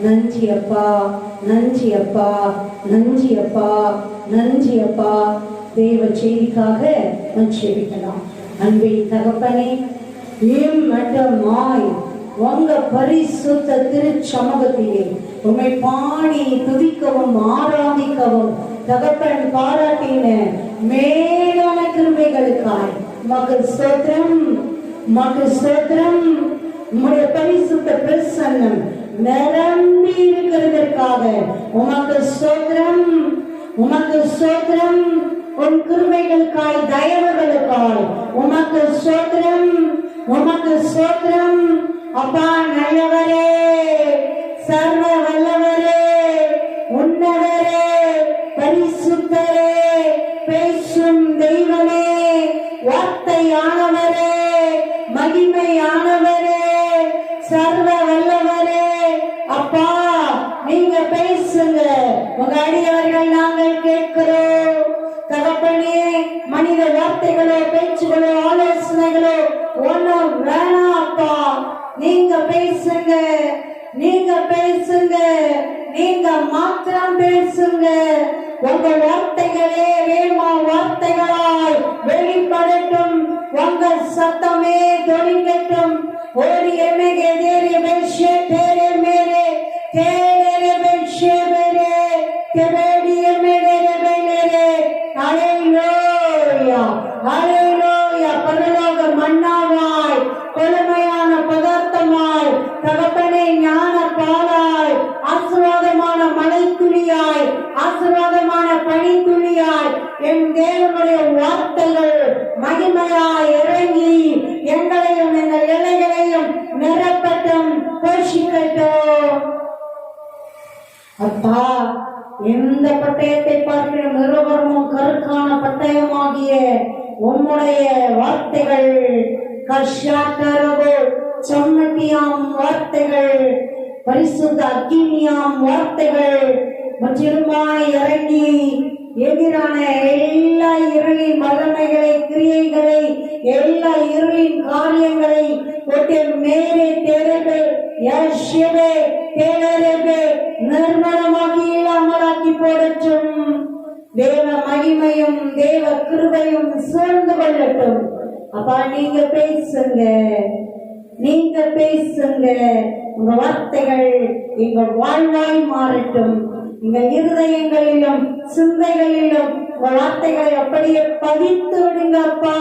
நன்றி அப்பா, நன்றி அப்பா, நன்றி அப்பா, நன்றி அப்பா. தேவ செய்திக்காக ஜெபிக்கலாம். அன்பின் தகப்பனே, மட்டமாய் உங்க பரிசுத்த திருச்சமூகத்திலே உம்மை பாடி துதிக்கவும் ஆராதிக்கவும் தகப்பன் பாராட்டின மேலான கிருபைகளுக்காய் உமக்கு ஸ்தோத்திரம், உமக்கு ஸ்தோத்திரம். உம்முடைய பரிசுத்த பிரசன்னம் நிரம்பி இருக்கிறதற்காக உமக்கு ஸ்தோத்திரம், உமக்கு ஸ்தோத்திரம். உன் கிருபைகளுக்காய் தயவுகளுக்காய் உமக்கு ஸ்தோத்திரம், உமக்கு ஸ்தோத்திரம். அப்பா நல்லவரே, சர்வ வல்லவரே, உன்னதரே, பரிசுத்தரே, பேசும் தெய்வமே, வார்த்தையானவரே, மகிமையானவரே, சர்வ வல்லவரே. அப்பா நீங்க பேசுங்க, உங்க அடியவர்கள் நாங்கள் கேட்கிறோம். தகப்பனே, மனித வார்த்தைகளோ பேச்சுகளோ ஆலோசனைகளோ ஒன்னும் வேணாம் அப்பா. நீங்க பேசுங்க, நீங்க பேசுங்க, நீங்க மாத்திரம் பேசுங்க. உங்க வார்த்தைகளே வேமா வார்த்தைகளாய் வெளிப்படட்டும், உங்க சத்தமே தொழிக்கட்டும். ஓடி எமேகே தேரிய பெஷே தேரே மேரே தேரே பெஷே மேரே தேடி எமேரே மேரே. ஹalleluya, ஹalleluya. பரலோக மன்னாவாய், கொழுமையான பதார்த்தமாய், தகப்பனே ஞான பாலாய், ஆசீர்வாதமான மழைத்துளியாய், ஆசீர்வாதமான பனித்துளியாய் என் தேவனுடைய வார்த்தைகள் மகிமையாய் இறங்கி எங்களையும் எங்கள் இலைகளையும் நிரப்பட்டும், போஷிக்கட்டும். அப்பா, எந்த பட்டயத்தை பார்க்கிறோம் நிருபமும் கருக்கான பட்டயமாகிய உம்முடைய வார்த்தைகள், கஷாட்டரவு சம்மட்டியாம் வார்த்தைகள், பரிசுத்த அக்கினியாம் வார்த்தைகள் முற்றிலுமாய் இறங்கி எதிரான எல்லா இருளின் வல்லமைகளை, கிரியைகளை, எல்லா இருளின் காரியங்களை ஒட்டி மேலே தேரவே யேசுவே தேரவே நிர்மலமாகி இல்லாமலாக்கி போடட்டும். தேவ மகிமையும் தேவ கிருபையும் சூழ்ந்து கொள்ளட்டும். அப்பா நீங்க பேசுங்க, நீங்க பேசுங்க. உங்க வார்த்தைகள் எங்கள் வாழ்வாய் மாறட்டும். எங்க இருதயங்களிலும் சிந்தைகளிலும் வார்த்தைகளை அப்படியே பதித்து விடுங்க அப்பா.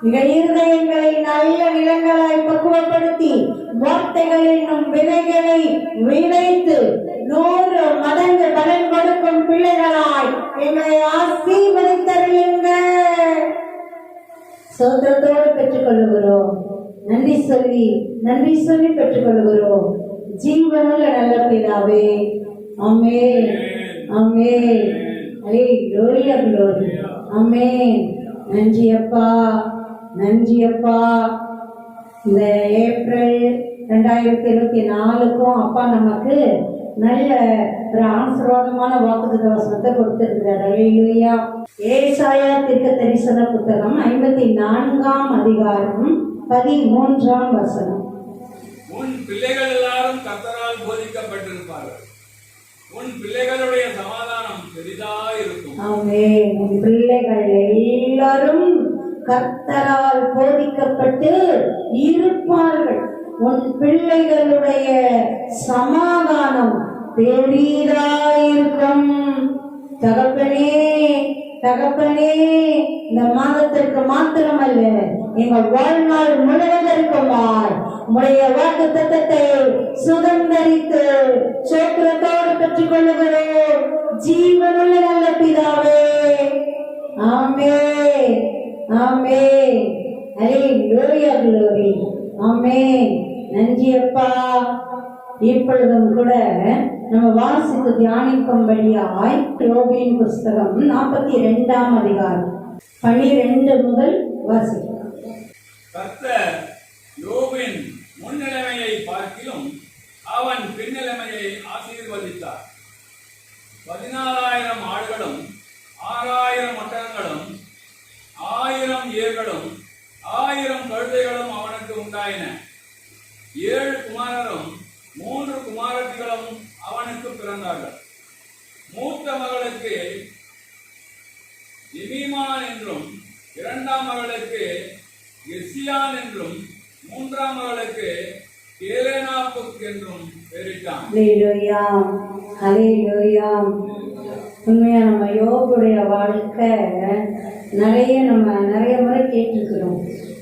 எங்க இருதயங்களை நல்ல நிலங்களாய் பக்குவப்படுத்தி வார்த்தைகளிலும் விதைகளை விதைத்து 100 மடங்கு பலன் கொடுக்கும் பிள்ளைகளாய் எங்களை ஆசீர்வதித்தருளுங்க. சோதரத்தோடு பெற்றுக் கொள்ளுகிறோம். நன்றி சொல்லி பெற்றுக் கொள்ளுகிறோம். ஜீவனுள்ள நல்ல பிதாவே, ஆமென், ஆமென். ஹalleluya, glory, ஆமென். நன்றி அப்பா, நன்றி அப்பா. இந்த ஏப்ரல் 2024க்கும் அப்பா நமக்கு நல்ல ஒரு ஆசீர்வாதமான வாக்குத்தத்த வசனத்தை கொடுத்திருக்கிறார். ஹalleluya. ஏசாயா தீர்க்கதரிசன புத்தகம் 54ஆம் அதிகாரம் 13ஆம் வசனம். உன் பிள்ளைகள் எல்லாரும் கர்த்தரால் போதிக்கப்பட்டிருப்பார்கள், உன் பிள்ளைகளுடைய சமாதானம் பெரிதாயிருக்கும். ஆமென். உன் பிள்ளைகள் எல்லாரும் கர்த்தரால் போதிக்கப்பட்டு இருப்பார்கள். உன் பிள்ளைகளுடைய சமாதானம் பெரிதாயிருக்கும். தகப்பனே, தகப்பனே, இந்த மாதத்திற்கு மாத்திரமல்ல எங்கள் வாழ்நாள் முழுவதற்குமாய் உம்முடைய வாக்குத்தத்தத்தை சுதந்தரித்து சோத்திரத்தோடு பெற்றுக் கொள்ளுகிறோம். ஜீவனுள்ள நல்ல பிதாவே, ஆமென், ஆமென். ஹalleluya, glory, ஆமென். நன்றி அப்பா. இப்பொழுதும் கூட நம்ம வாசித்து தியானிக்கும்படியாய் யோபின் புஸ்தகம் 42ஆம் அதிகாரம் 12 முதல் வாசிக்கலாம். கர்த்தர் யோபின் முன்னிலைமையை பார்க்கிலும் அவன் பின்னிலைமையை ஆசீர்வதித்தார். 14,000 ஆடுகளும் 6,000 ஒட்டகங்களும் 1000 ஏர்களும் 1000 கழுதைகளும் அவனுக்கு உண்டாயின. 7 குமாரரும் 3 குமாரத்திகளும் அவனுக்கு பிறந்தார்கள். மூத்த மகளுக்கு எமீமான் என்றும், 2ஆம் மகளுக்கு எசியான் என்றும், 3ஆம் மகளுக்கு கேலேனாப்புக் என்றும் பெயரிட்டான். ஹல்லேலூயா, ஹல்லேலூயா. உண்மையா நம்ம யோபுடைய வாழ்க்கை நிறைய முறை கேட்டிருக்கிறோம்,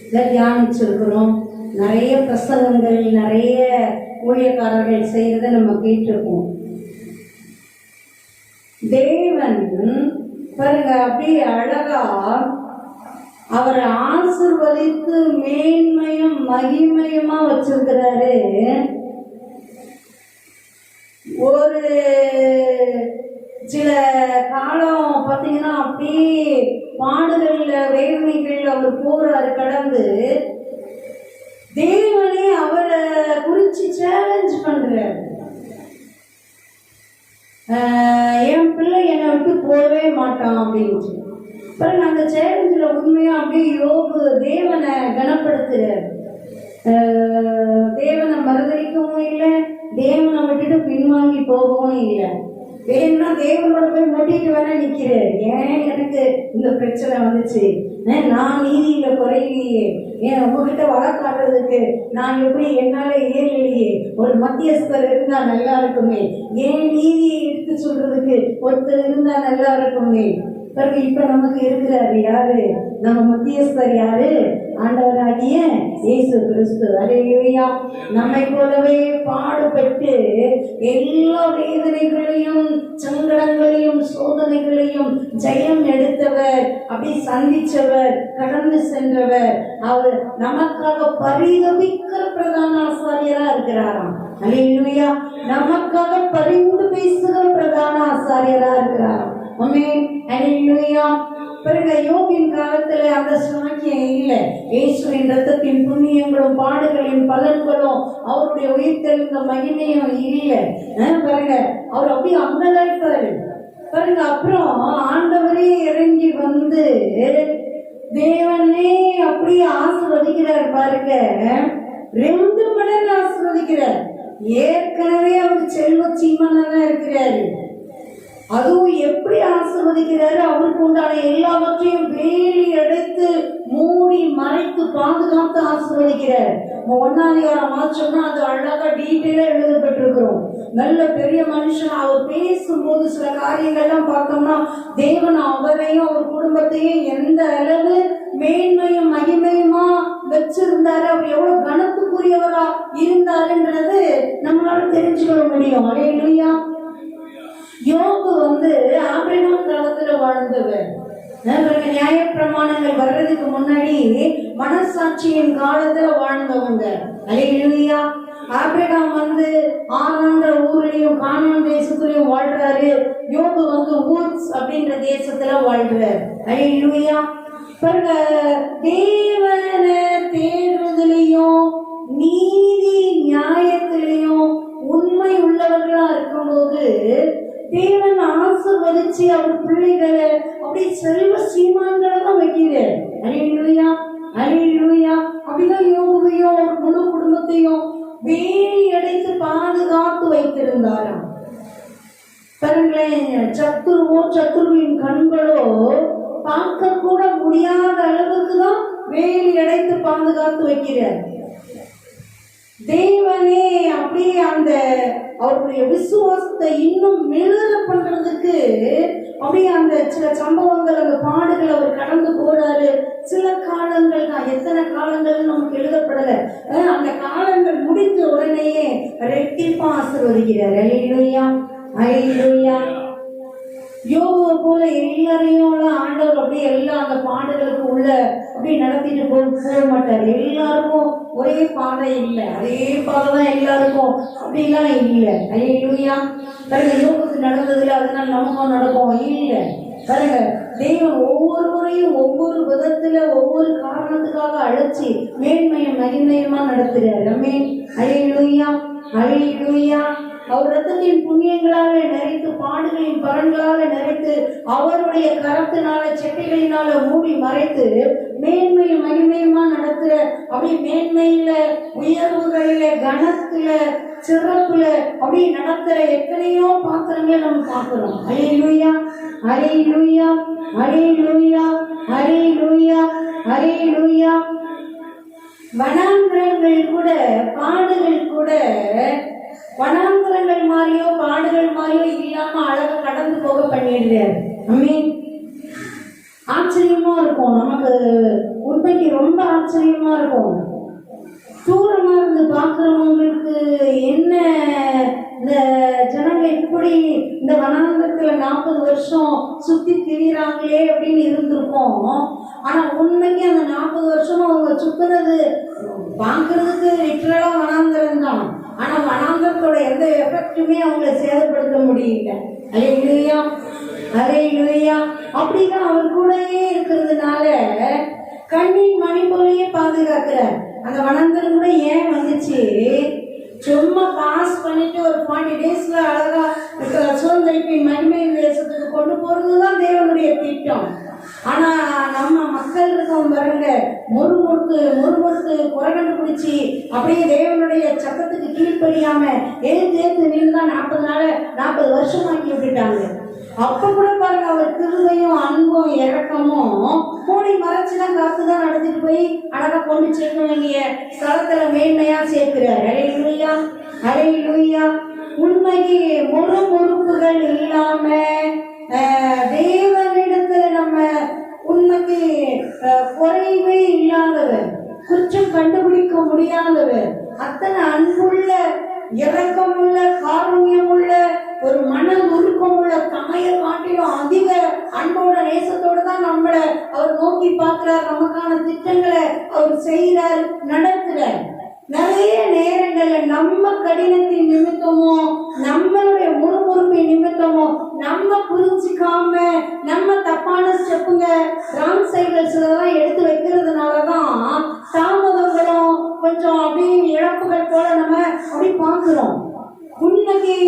இதை தியானிச்சிருக்கிறோம். நிறைய பிரசங்கங்கள், நிறைய ஊழியக்காரர்கள் செய்யறதை நம்ம கேட்டிருக்கோம். தேவன் பாருங்க அப்படியே அழகா அவரை ஆசீர்வதித்து மேன்மையும் மகிமையுமா வச்சிருக்கிறாரு. ஒரு சில காலம் பார்த்தீங்கன்னா அப்படியே பாடுகள்ல வேதனைகள் அவர் போறாரு கடந்து. தேவனே அவரை குறிச்சு சேலஞ்ச் பண்றாரு. என் பிள்ளை என்னை விட்டு போகவே மாட்டான் அப்படின்னு. பாருங்க அந்த சேலஞ்சில் உண்மையா அப்படியே யோபு தேவனை கனப்படுத்துறாரு. தேவனை மறுதளிக்கவும் இல்லை, தேவனை விட்டுட்டு பின்வாங்கி போகவும் இல்லை. வேணும்னா தேவனோட போய் மொட்டிட்டு வேணா நிற்கிறாரு. ஏன் எனக்கு இந்த பிரச்சனை வந்துச்சு, நான் நீதியில குறையிலையே, ஏன் உங்ககிட்ட வழக்காடுறதுக்கு நான் எப்படி என்னால ஏறலையே, ஒரு மத்தியஸ்தர் இருந்தா நல்லா இருக்குமே, ஏன் நீதியை எடுத்து சொல்றதுக்கு ஒருத்தர் இருந்தா நல்லா இருக்குமே. பிறகு இப்ப நமக்கு இருக்கிறாரு யாரு, நம்ம மத்தியஸ்தர் யாரு, ஆண்டவராகிய இயேசு கிறிஸ்து. அல்லேலூயா. நம்மை போலவே பாடுபட்டு எல்லா வேதனைகளையும் சங்கடங்களையும் சோதனைகளையும் ஜெயம் எடுத்தவர், அப்படி சந்திச்சவர், கடந்து சென்றவர். அவர் நமக்காக பரிதபிக்கிற பிரதான ஆசாரியரா இருக்கிறாராம். அல்லேலூயா. நமக்காக பரிந்து பேசுகிற பிரதான ஆசாரியரா இருக்கிறாராம். ஆமென். அல்லேலூயா. பிறகு யோபின் காலத்துல அந்த சாக்கியம் இல்லை. இயேசுவின் ரத்தத்தின் புண்ணியங்களும் பாடுகளின் பலன்களும் அவருடைய உயிர்த்தெழுந்த மகிமையும் இல்லை. பாருங்க அவர் அப்படியே அங்கலாய்ப்பாரு. பாருங்க அப்புறம் ஆண்டவரே இறங்கி வந்து தேவனே அப்படியே ஆசீர்வதிக்கிறார். பாருங்க 2 மடங்கு ஆசீர்வதிக்கிறார். ஏற்கனவே அவர் செல்வ சீமானா இருக்கிறாரு. அதுவும் எப்படி ஆசீர்வதிக்கிறாரு, அவருக்கு உண்டான எல்லாவற்றையும் வேலி அடைத்து மூடி மறைத்து பாதுகாத்து ஆசீர்வதிக்கிறார். 1ஆம் அதிகாரம் வாசிச்சோம்னா அது அழகா டீட்டெயிலா எழுதப்பட்டிருக்கிறோம். நல்ல பெரிய மனுஷன். அவர் பேசும்போது சில காரியங்கள்லாம் பார்த்தோம்னா தேவன் அவரையும் அவர் குடும்பத்தையும் எந்த அளவு மேன்மையும் மகிமையுமா வச்சிருந்தாரு, அவர் எவ்வளவு கனத்துக்குரியவரா இருந்தாருன்றது நம்மளால தெரிஞ்சுக்கொள்ள முடியும். அல்லேலூயா. யோபு ஆபிரகாம் காலத்துல வாழ்ந்தவர். நியாயப்பிரமாணங்கள் வர்றதுக்கு முன்னாடி மனசாட்சியின் காலத்துல வாழ்ந்தவங்க. அல்லேலூயா. ஆபிரகாம் ஆனான்ற ஊர்லயும் கானான் தேசத்துலயும் வாழ்றாரு. யோபு ஊர்ஸ் அப்படின்ற தேசத்துல வாழ்றாரு. அல்லேலூயா. தேவனை தேடுறதுலயும் நீதி நியாயத்திலையும் உண்மை உள்ளவர்களா இருக்கும்போது தேவன் ஆசீர்வதிச்சு அவர் பிள்ளைகளை அப்படி செல்வ சீமான்களை தான் வைக்கிறார். அல்லேலூயா, அல்லேலூயா. அப்படிதான் யோபுவையும் அவர் முழு குடும்பத்தையும் வேலி அடைத்து பாதுகாத்து வைத்திருந்தாராம். பாருங்களேன், சத்துருவின் கண்களோ பார்க்க கூட முடியாத அளவுக்கு தான் வேலி அடைத்து பாதுகாத்து வைக்கிறார். தேவனே அப்படியே அந்த அவருடைய விசுவாசத்தை இன்னும் மெழுக பண்றதுக்கு அப்படியே அந்த சில சம்பவங்கள், அந்த பாடுகள் அவர் கடந்து போறாரு. சில காலங்கள் தான், எத்தனை காலங்கள் நமக்கு எழுதப்படல. அந்த காலங்கள் முடிந்த உடனேயே ரெட்டிப்பா ஆசீர்வதிக்கிறார். அல்லேலூயா, அல்லேலூயா. யோபு போல எல்லாரையும் ஆண்டவர் அப்படியே எல்லா அந்த பாடுகளுக்கு உள்ள அப்படியே நடத்திட்டு போக மாட்டார். எல்லாருக்கும் ஒரே பாதை இல்லை, அதே பாதை தான் எல்லாருக்கும் அப்படிலாம் இல்லை. அல்லேலூயா. பாருங்க, யோபுக்கு நடந்ததுல அதனால நமக்கும் நடக்கும் இல்லை. பாருங்க, தெய்வம் ஒவ்வொரு முறையும் ஒவ்வொரு விதத்துல ஒவ்வொரு காரணத்துக்காக அழைச்சி மேன்மையும் மகிமையுமா நடத்துறாரு. ஆமென். அல்லேலூயா, அல்லேலூயா. அவர் ரத்தத்தின் புண்ணியங்களால நிறைத்து பாடுகளின் பலன்களால நிறைத்து அவருடைய கரத்தினால செட்டைகளினால மூடி மறைத்து மேன்மையும் மகிமையுமா நடத்துற, அப்படி மேன்மையில, உயர்வுகளில, கனத்துல, சிறப்புல அப்படி நடத்துற எத்தனையோ பாத்திரங்களை நம்ம பார்க்கிறோம். அல்லேலூயா, அல்லேலூயா, அல்லேலூயா, அல்லேலூயா, அல்லேலூயா. வனாந்திரங்கள் கூட, பாடுகள் கூட வனாந்திரங்கள் மாதிரியோ பாடுகள் மாதிரியோ இல்லாம அழகா கடந்து போக பண்ணிடுறாரு. ஆமென். ஆச்சரியமா இருக்கும், நமக்கு உண்மைக்கு ரொம்ப ஆச்சரியமா இருக்கும். தூரமா இருந்து பார்க்கிறவங்களுக்கு என்ன இந்த ஜனங்க இப்படி இந்த வனாந்தரத்துல 40 வருஷம் சுத்தி திரிறாங்களே அப்படின்னு இருந்திருக்கோம். ஆனா உண்மைக்கு அந்த 40 வருஷமும் அவங்க சுத்துறது பார்க்கறதுக்கு லிட்டரலா வனாந்தரம் தான். ஆனா வனாந்தரத்தோட எந்த எஃபெக்டுமே அவங்களை சேதப்படுத்த முடியல. அல்லேலூயா, அல்லேலூயா. அப்படிதான் அவர் கூடயே இருக்கிறதுனால கண்ணின் மணி போலயே பாதுகாக்கிறார். அந்த வனாந்தரம் கூட ஏன் வந்துச்சு? சும்மா பாஸ் பண்ணிட்டு ஒரு 40 டேஸ்ல அழகா சுதந்திரிப்பின் மகிமை தேசத்துக்கு கொண்டு போறதுதான் தேவனுடைய திட்டம். ஆனா நம்ம மக்கள் இருக்கோம் பாருங்க, முறுமுறுத்து குறை கண்டுபிடிச்சி அப்படியே தேவனுடைய சட்டத்துக்கு கீழ்ப்படியாம ஏத்து நின்று தான் 40 வருஷமாக்கி விட்டுட்டாங்க. அப்ப கூட பாருங்க, அவர் கிருபையும் அன்பும் இரக்கமும் மூடி மறைச்சுதான் காத்துதான் நடத்திட்டு போய் அழகா கொண்டு சேர்க்க வேண்டிய ஸ்தலத்துல மேன்மையா சேர்க்கிறார். அல்லேலூயா, அல்லேலூயா. உண்மைக்கு முறுமுறுப்புகள் இல்லாம தேவனிடத்துல நம்ம உண்மைக்கு குறைவே இல்லாதவர், குற்றம் கண்டுபிடிக்க முடியாதவர், அத்தனை அன்புள்ள, இரக்கமுள்ள, காருண்யமுள்ள, ஒரு மன உருக்கமுள்ள தாயை காட்டிலும் அதிக அன்போட நேசத்தோட தான் நம்மளை அவர் நோக்கி பார்க்கிறார். நமக்கான திட்டங்களை அவர் செய்கிறார், நடத்துறார். நிறைய நேரங்கள்ல நம்ம கடினத்தின் நிமித்தமோ நம்மளுடைய முறுமுறுப்பின் நிமித்தமோ நம்ம புரிஞ்சிக்காம நம்ம தப்பான ஸ்டெப்புங்க, ராங் சைக்கிள்ஸ் எல்லாம் எடுத்து வைக்கிறதுனாலதான் தாமதங்களும் கொஞ்சம் அப்படியே இழப்புகள் போல நம்ம அப்படி பார்க்கிறோம். உண்மைக்கு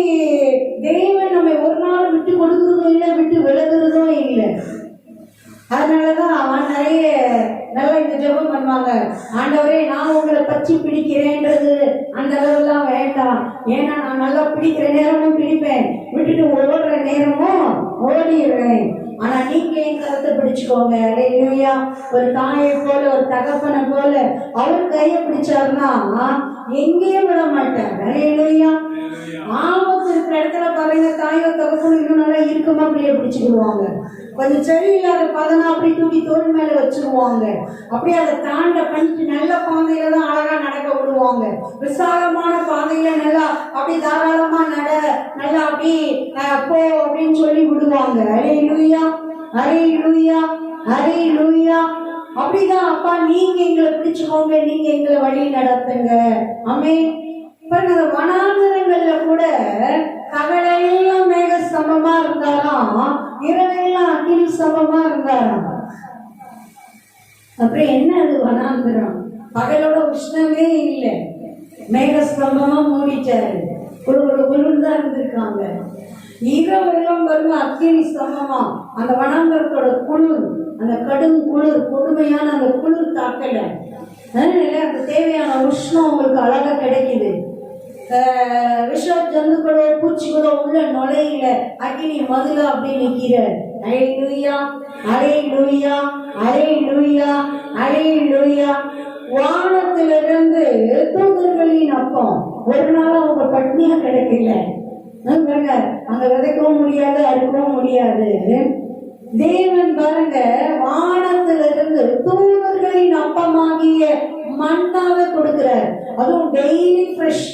தேவன் நம்ம ஒரு நாள் விட்டு கொடுக்கறதும் இல்லை, விட்டு விலகுறதும் இல்லை. அதனாலதான் நிறைய நல்லா இந்த ஜெபம் பண்ணுவாங்க, ஆண்டவரே நான் உங்களை பற்றி பிடிக்கிறேன்றது அந்த அளவுலாம் வேண்டாம். ஏன்னா நான் நல்லா பிடிக்கிற நேரமும் பிடிப்பேன், விட்டுட்டு ஓடுற நேரமும் ஓடிடுறேன். ஆனா நீங்க என் கருத்தை பிடிச்சுக்கோங்க. அல்லேலூயா. ஒரு தாயை போல, ஒரு தகப்பனை போல அவர் கையை பிடிச்சாருன்னா எங்கேயும் விட மாட்டார். அல்லேலூயா. ஆபத்து இருக்கிற இடத்துல பாருங்க, தாயோ தகப்பனும் இன்னும் நல்லா இருக்குமா அப்படியே பிடிச்சுக்குவாங்க. கொஞ்சம் சரியில்லாத பதனா அப்படி தூக்கி தோல் மேல வச்சிருவாங்க. அப்படியே அதை தாண்ட பண்ணிட்டு நல்ல பாதையில தான் அழகா நடக்க விடுவாங்க. விசாலமான பாதையில நல்லா அப்படி தாராளமா நல்லா அப்படி போ அப்படின்னு சொல்லி விடுவாங்க. அல்லேலூயா, அல்லேலூயா, அல்லேலூயா. அப்படிதான் அப்பா நீங்க எங்களை பிடிச்சுக்கோங்க, நீங்க எங்களை வழி நடத்துங்க. ஆமென். பாருங்க, அந்த வனாந்தரங்கள்ல கூட பகலெல்லாம் மேக ஸ்தம்பமா இருந்தாலும் இரவெல்லாம் அக்கினி ஸ்தம்பமா இருந்தாலும். அப்புறம் என்ன அது வனாந்தரம்? பகலோட உஷ்ணமே இல்லை, மேகஸ்தம்பமா மூடிட்டாரு, குளிர்தான் இருந்திருக்காங்க. இரவெல்லாம் பாருங்க அக்கினி ஸ்தம்பமா. அந்த வனாந்தரத்தோட குளிர், அந்த கடும் குளிர், கொடுமையான அந்த குளிர் தாக்கல. அந்த தேவையான உஷ்ணம் உங்களுக்கு அழகா கிடைக்குது. விஷ ஜந்துக்களோ பூச்சிகளோ உள்ள நுழையில அக்கினி மதுல அப்படி நிக்கிற. அல்லேலூயா, அல்லேலூயா, அல்லேலூயா, அல்லேலூயா. வானத்திலிருந்து தூதர்களின் அப்பம் ஒரு நாள் அவங்க பட்னியா கிடைக்கல. அங்க விதைக்கவும் முடியாது, அறுக்கவும் முடியாது. தேவன் பாருங்க வானத்திலிருந்து தூதர்களின் அப்பமாகிய மண்ணாக கொடுக்கிறார். அதுவும் டெய்லி ஃப்ரெஷ்.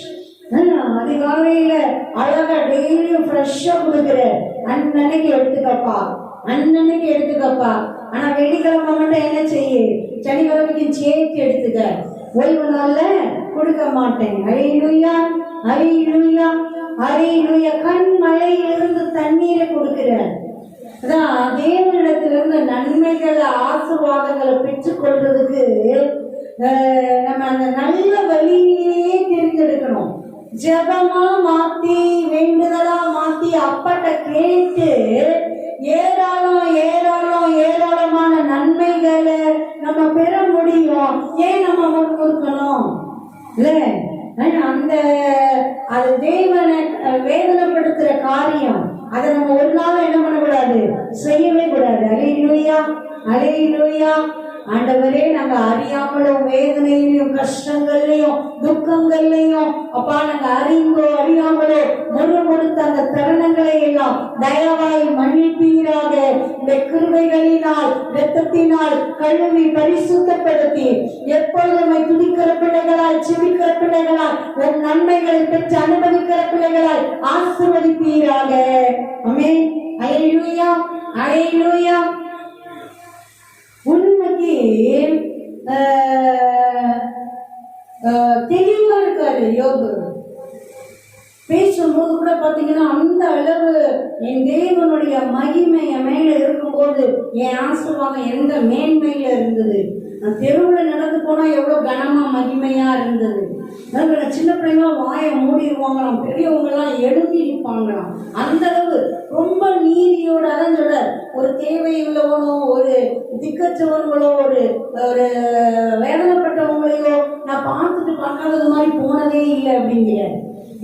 அதிகாலையில அழகா டெய்லியும் ஃப்ரெஷ்ஷா கொடுக்குற. அன்னன்னைக்கு எடுத்துக்கப்பா, அன்னன்னைக்கு எடுத்துக்கப்பா. ஆனா வெள்ளிக்கிழமை மட்டும் என்ன செய்ய, சனிக்கிழமைக்கு சேர்த்து எடுத்துக்க, ஓய்வு நாள்ல கொடுக்க மாட்டேன். அல்லேலூயா, அல்லேலூயா, அல்லேலூயா. கண் மழையிலிருந்து தண்ணீரை கொடுக்கிறார். அதான் தேவனிடத்திலிருந்து நன்மைகளை, ஆசீர்வாதங்களை பெற்றுக்கொள்றதுக்கு நம்ம அந்த நல்ல வழியிலேயே தேர்ந்தெடுக்கணும். ஜபமா மாத்தி, வேண்டுதலா மாத்தி அப்பட்ட கேட்டு ஏராளமான நன்மைகளை நம்ம இல்ல அந்த அது தேவனை வேதனைப்படுத்துற காரியம், அதை நம்ம ஒரு நாள் என்ன பண்ணக்கூடாது, செய்யவே கூடாது. அல்லேலூயா, அல்லேலூயா. ஆண்டவரே, நாங்க அறியாமலும் வேதனையிலையும் கஷ்டங்கள்லையும் துக்கங்கள்லையும் அப்பா நாங்க அறிந்தோ அறியாமலோ முறுமுறுத்த அந்த தருணங்களை எல்லாம் தயவாய் மன்னிப்பீராக. இந்த கிருபைகளினால் இரத்தத்தினால் கழுவி பரிசுத்தப்படுத்தி எப்பொழுதுமே துதிக்கிற பிள்ளைகளாய் செபிக்கிற பிள்ளைகளாய் உன் நன்மைகளை பெற்று அனுபவிக்கிற பிள்ளைகளாய் ஆசீர்வதிப்பீராக. ஆமென். அல்லேலூயா, அல்லேலூயா. உண்மைக்கு தெளிவா இருக்காரு யோபு. பேசும்போது கூட பாத்தீங்கன்னா அந்த அளவு என் தேவனுடைய மகிமை என் மேல இருக்கும்போது என் ஆசீர்வாதம் எந்த மேன்மையில இருந்தது. நான் தெருவில் நடந்து போனா எவ்வளவு கனமா மகிமையா இருந்தது. சின்ன பிள்ளைங்களாம் வாயை மூடிடுவாங்களாம், பெரியவங்க எல்லாம் எழுதி நிற்பாங்களாம். அந்த அளவு ரொம்ப நீதியோட. அதான் சொல்ற, ஒரு தேவையுள்ளவனோ ஒரு திக்கற்றவர்களோ ஒரு ஒரு வேதனைப்பட்டவங்களையோ நான் பார்த்துட்டு பார்க்காதது மாதிரி போனதே இல்லை அப்படிங்கிற.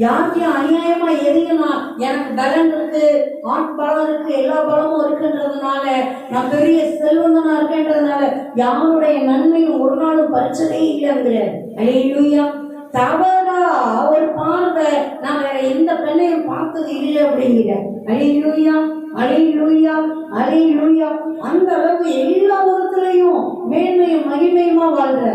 யாருக்கையும் அநியாயமா எதையும் எனக்கு பலன் இருக்கு, ஆட்பலம் இருக்கு, எல்லா பலமும் இருக்குன்றதுனால நான் பெரிய செல்வந்தனா இருக்கேன்றதுனால யாருடைய நன்மையும் ஒரு நாளும் பறிச்சதே இல்லைங்கிற. அல்லேலூயா. தவறா ஒரு பார்வை நான் வேற எந்த பெண்ணையும் பார்த்தது இல்லை அப்படிங்கிற. அல்லேலூயா, அல்லேலூயா, அல்லேலூயா. அந்த அளவு எல்லா உலகத்திலையும் மேன்மையும் மகிமையுமா வாழ்ற.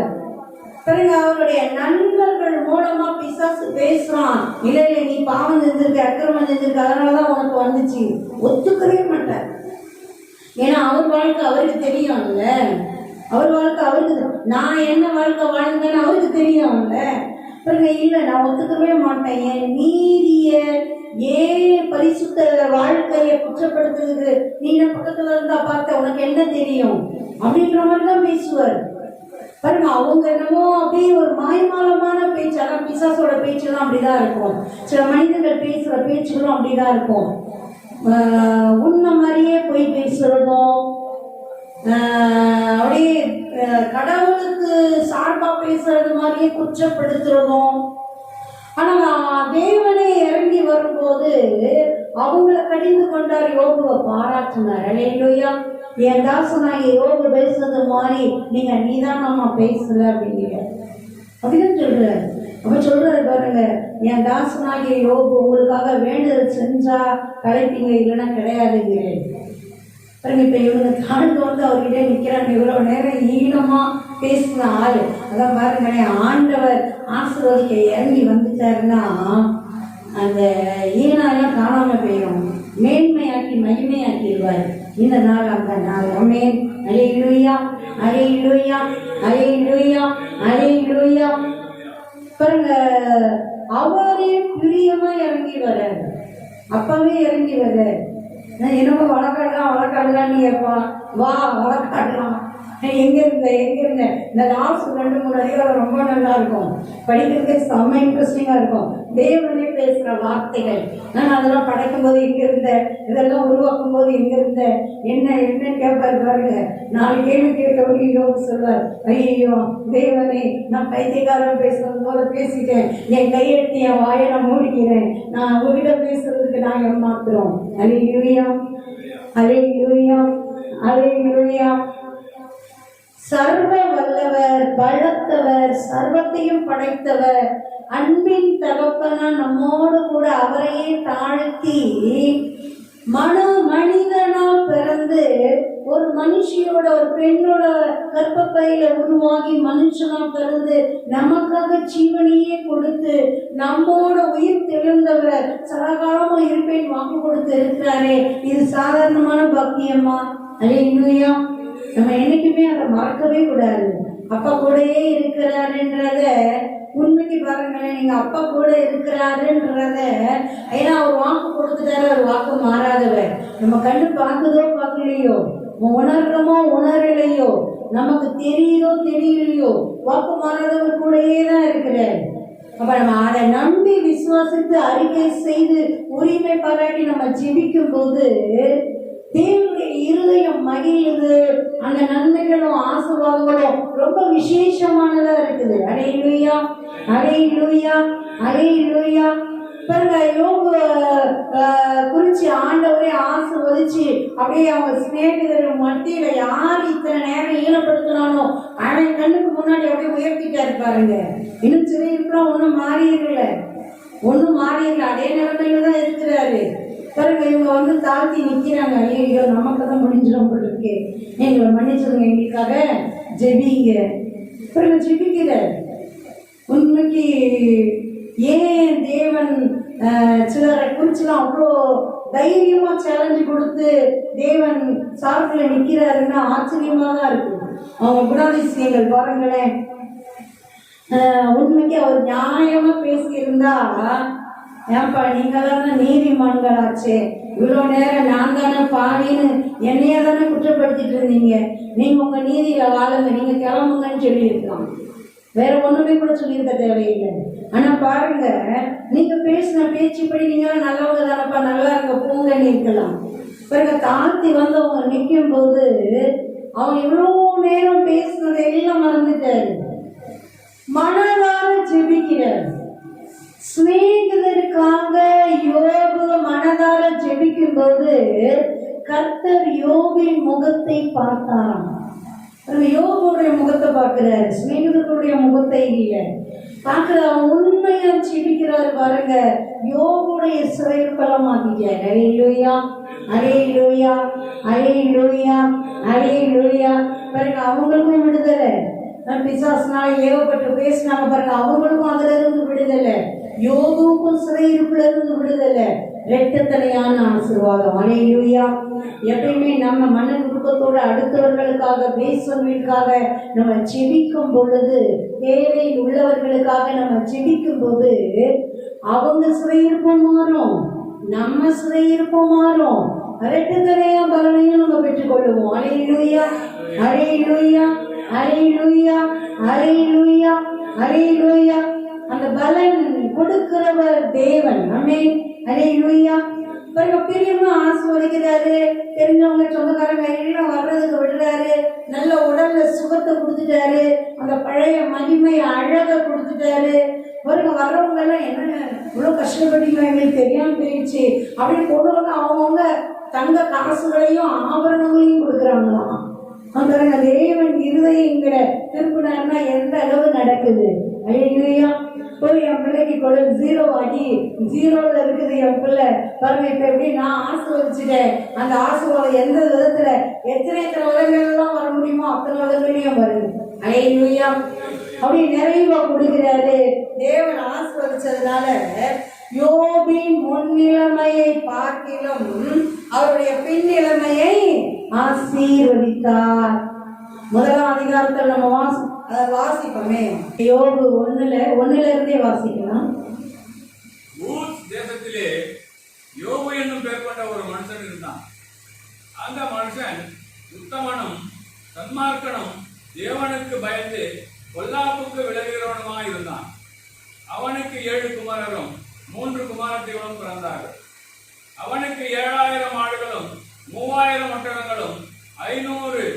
பிறகு அவருடைய நண்பர்கள் மூலமா பிசாசு பேசுறான், இல்லை நீ பாவம் செஞ்சிருக்க, அக்கிரமம் செஞ்சிருக்க, அதனாலதான் உனக்கு வந்துச்சு. ஒத்துக்கவே மாட்டார். ஏன்னா அவர் வாழ்க்கை அவருக்கு தெரியும்ல, அவர் வாழ்க்கை அவருக்கு, நான் என்ன வாழ்க்கை வாழ்ந்தேன்னு அவருக்கு தெரியும்ல. பிறகு இல்லை நான் ஒத்துக்கவே மாட்டேன், என் நீதிய ஏன் பரிசுத்த வாழ்க்கையை குற்றப்படுத்துறதுக்கு நீ என்ன பக்கத்துல இருந்தா பார்த்த, உனக்கு என்ன தெரியும் அப்படின்ற மாதிரி தான் பேசுவார். பாருங்க, அவங்க என்னமோ அப்படியே ஒரு மாய்மாலமான பேச்சு. அதான் பிசாசோட பேச்செல்லாம் அப்படிதான் இருக்கும். சில மனிதர்கள் பேசுற பேச்சுகளும் அப்படிதான் இருக்கும். உண்மை மாதிரியே போய் பேசுறதும், அப்படியே கடவுளுக்கு சார்பா பேசுறது மாதிரியே குற்றப்படுத்துறதும். ஆனா தேவனே இறங்கி வரும்போது அவங்கள கடிந்து கொண்டார், யோபுவை பாராட்டினார். அல்லேலூயா. என் தாசனாகிய யோபு பேசுறது மாதிரி நீதான் நம்ம பேசல அப்படிங்கிற அப்படின்னு சொல்றாரு. அப்ப சொல்றாரு பாருங்க, என் தாசனாகிய யோபு உங்களுக்காக வேண்டுதல் செஞ்சா கலைப்பீங்க, இல்லைன்னா கிடையாதுங்கிறேன். பாருங்க, இப்ப இவங்க தாழ்ந்து வந்து அவர்கிட்ட நிக்கிறாங்க. இவ்வளவு நேரம் ஈனமா பேசுன ஆளு. அதான் பாருங்களேன், ஆண்டவர் ஆசீர்வதிக்க இறங்கி வந்துட்டாருன்னா அந்த ஈனாலாம் காணாம போயிடும், மேன்மையாக்கி மகிமையாக்கிடுவார். இந்த நாள் அந்த நாள். ஆமென். அல்லேலூயா, அல்லேலூயா, அல்லேலூயா, அல்லேலூயா. பாருங்க, அவரே பிரியமா இறங்கி வர்றாரு, அப்பவே இறங்கி வர்றாரு. என்னமோ வழக்காடலாம் நீ வா வழக்காடலாம், எங்க இருந்த இந்த லாஸ்ட் 2-3 அதிகாரம் ரொம்ப நல்லா இருக்கும், படிக்கிறதுக்கு செம்ம இன்ட்ரெஸ்டிங்கா இருக்கும். தேவனே பேசுற வார்த்தைகள். நான் அதெல்லாம் படைக்கும் போது எங்க இருந்த, இதெல்லாம் உருவாக்கும் போது எங்க இருந்த, என்னன்னு கேட்பாரு பாருங்க. 4 கேள்வி கேட்டவங்க சொல்வார், ஐயோ தேவனே, நான் பைத்தியக்காரன் பேசுறது போல பேசிட்டேன், என் கையெழுத்தி என் வாயை நான் மூடிக்கிறேன், நான் உங்ககிட்ட பேசுறதுக்கு நான் ஏமாத்துறோம். அல்லேலூயா, அல்லேலூயா, அல்லேலூயா. சர்வ வல்லவர், பலத்தவர், சர்வத்தையும் படைத்தவர், அன்பின் தகப்பனா நம்மோடு கூட அவரையே தாழ்த்தி மனிதனா பிறந்து ஒரு மனுஷியோட ஒரு பெண்ணோட கர்ப்பப்பையில உருவாகி மனுஷனா பிறந்து நமக்காக ஜீவனையே கொடுத்து நம்மோட உயிர் தெழுந்தவர், சதாகாலமும் இருப்பேன் வாக்கு கொடுத்து இருக்கிறாரே, இது சாதாரணமான பக்தியம்மா. அல்லேலூயா. நம்ம என்னைக்குமே அதை மறக்கவே கூடாது. அப்பா கூடயே இருக்கிறாருன்றத உண்மைக்கு பாருங்களேன், நீங்க அப்பா கூட இருக்கிறாருன்றத, ஏன்னா அவர் வாக்கு கொடுத்துட்டாரு, அவர் வாக்கு மாறாதவர். நம்ம கண்ணு பார்க்குதோ பார்க்கலையோ, உணர்றோமோ உணரலையோ, நமக்கு தெரியுதோ தெரியலையோ, வாக்கு மாறாதவர் கூடயே தான் இருக்கிறார். அப்ப நம்ம அதை நம்பி விசுவாசித்து அறிக்கை செய்து உரிமை பாராட்டி நம்ம ஜெபிக்கும் போது தேவனுடைய இருதயம் மகிழுது. அந்த நன்மைகளும் ஆசீர்வாதங்களும் ரொம்ப விசேஷமானதா இருக்குது. அல்லேலூயா, அல்லேலூயா, அல்லேலூயா. பாருங்க, யோபு குறிச்சு ஆண்டவரே ஆசீர்வதிச்சு அப்படியே அவங்க சிநேகிதர்கள் மத்தியில யார் இத்தனை நேரம் ஈடுபடுத்தினானோ அவன் கண்ணுக்கு முன்னாடி அப்படியே உயர்த்திட்டாரு பாருங்க. இன்னும் சிறையிருக்கலாம் ஒன்றும் மாறிடல, ஒன்றும் மாறிடல, அதே நிலைமையில தான் இருக்கிறாரு. பாருங்க, இவங்க வந்து தாழ்த்தி நிக்கிறாங்க. ஐயோ நமக்கு தான் முடிஞ்சிடும் போல இருக்கு, எங்களை மன்னிச்சிருங்க, எங்களுக்காக ஜெபிங்க. பாருங்க, ஜெபிக்கிற உண்மைக்கு ஏன் தேவன் சிலரை குறிச்சுலாம் அவ்வளோ தைரியமா சேலஞ்சு கொடுத்து தேவன் சார்பில் நிக்கிறாருன்னா ஆச்சரியமா தான் இருக்கு. அவங்க குணாதிசயங்கள் பாருங்களேன். உண்மைக்கு அவர் நியாயமா பேசியிருந்தா, ஏன்பா நீங்களான நீதிமான்களாச்சே, இவ்வளோ நேரம் நான் தானே பாவின்னு என்னைய தானே குற்றப்படுத்திட்டு இருந்தீங்க, நீங்க உங்க நீதியில வாழுங்க, நீங்க கிளம்புங்கன்னு சொல்லியிருக்கலாம். வேற ஒண்ணுமே கூட சொல்லியிருக்க தேவையில்லை. ஆனா பாருங்க, நீங்க பேசின பேச்சுப்படி நீங்களாம் நல்லவங்க தானப்பா, நல்லா இருக்க போங்கன்னு இருக்கலாம். பாருங்க, தாழ்த்தி வந்து அவங்க நிற்கும் போது அவன் இவ்வளோ நேரம் பேசுனதை எல்லாம் மறந்துட்டாரு. மனதார ஜெபிக்கிறார். சிநேகிதருக்காக யோபு மனதார ஜெபிக்கும் போது கர்த்தர் யோபின் முகத்தை பார்த்தாராம். யோபுடைய முகத்தை பார்க்கிறாரு, சிநேகிதர்களுடைய முகத்தை இல்லை பார்க்கிற. அவன் உண்மையா ஜெபிக்கிறாரு பாருங்க. யோபுடைய சிறைப்பலம் மாத்திட்டாரு. அல்லேலூயா, அல்லேலூயா, அல்லேலூயா, அல்லேலூயா. பாருங்க, அவங்களுக்கும் விடுதலை. பிசாசுனால ஏவப்பட்டு பேசினாங்க பாருங்க, அவங்களுக்கும் அதுல இருந்து விடுதலை. யோபுக்கும் சிறையிருப்புல இருந்து விடுதலை. இரட்டத்தலையான ஆசீர்வாதம். அல்லேலூயா. எப்பயுமே நம்ம மன விருப்பத்தோட அடுத்தவர்களுக்காக பேசுவதற்காக நம்ம ஜெபிக்கும் பொழுது, தேவையில் உள்ளவர்களுக்காக நம்ம ஜெபிக்கும் போது அவங்க சிறையிருப்பம் மாறும், நம்ம சிறையிருப்பம் மாறும். இரட்டத்தலையா பலனையும் நம்ம பெற்றுக்கொள்ளுவோம். அல்லேலூயா, அல்லேலூயா, அல்லேலூயா, அல்லேலூயா, அல்லேலூயா. அந்த பலன் கொடுக்கிறவர் தேவன். ஆமென், அல்லேலூயா. பிரியமா ஆசீர்வதிக்கிறாரு. தெரிஞ்சவங்க சொந்தக்காரங்க எல்லாம் வர்றதுக்கு விடுறாரு. நல்ல உடல்ல சுகத்தை கொடுத்துட்டாரு. அந்த பழைய மகிமை அழக கொடுத்துட்டாரு. பாருங்க, வர்றவங்க எல்லாம் என்ன இவ்வளவு கஷ்டப்பட்டீங்களா, எங்களுக்கு தெரியாம போயிடுச்சு அப்படின்னு கொண்டு வந்து அவங்கவுங்க தங்க காசுகளையும் ஆபரணங்களையும் கொடுக்குறாங்களாம். பாருங்க, தேவன் இருதயங்கிற திருப்பினார்னா எந்த அளவு நடக்குது. அல்லேலூயா. போய் என் பிள்ளைக்கு கொடு, 0 ஆகி 0ல இருக்குது என் பிள்ளை. பாருங்க, இப்ப எப்படி நான் ஆசீர்வதிச்சுட்டேன். அந்த ஆசீர்வாதம் எந்த விதத்துல எத்தனை உலகங்கள் எல்லாம் வர முடியுமோ அத்தனை உலகங்களையும் வருது. அல்லேலூயா. அப்படி நிறைவா கொடுக்கிறாரு. தேவன் ஆசீர்வதிச்சதுனால யோபின் முன்னிலைமையை பார்க்கிலும் அவருடைய பின்னிலைமையை ஆசீர்வதித்தார். முதலாம் அதிகாரத்தில் நம்ம வாசிப்போமே. யோபு 1ல இருந்தே வாசிக்கலாம். ஊஸ் தேசத்திலே யோபு என்னும் பெயர் கொண்ட ஒரு மனுஷன் இருந்தான். அந்த மனுஷன் உத்தமனும் சன்மார்க்கனும் தேவனுக்கு பயந்து பொல்லாப்புக்கு விலகுகிறவனுமாய் இருந்தான். அவனுக்கு 7 குமாரரும் 3 குமாரத்திகளும் பிறந்தார்கள். அவனுக்கு 7000 ஆடுகளும் 3000 ஒட்டகங்களும் 500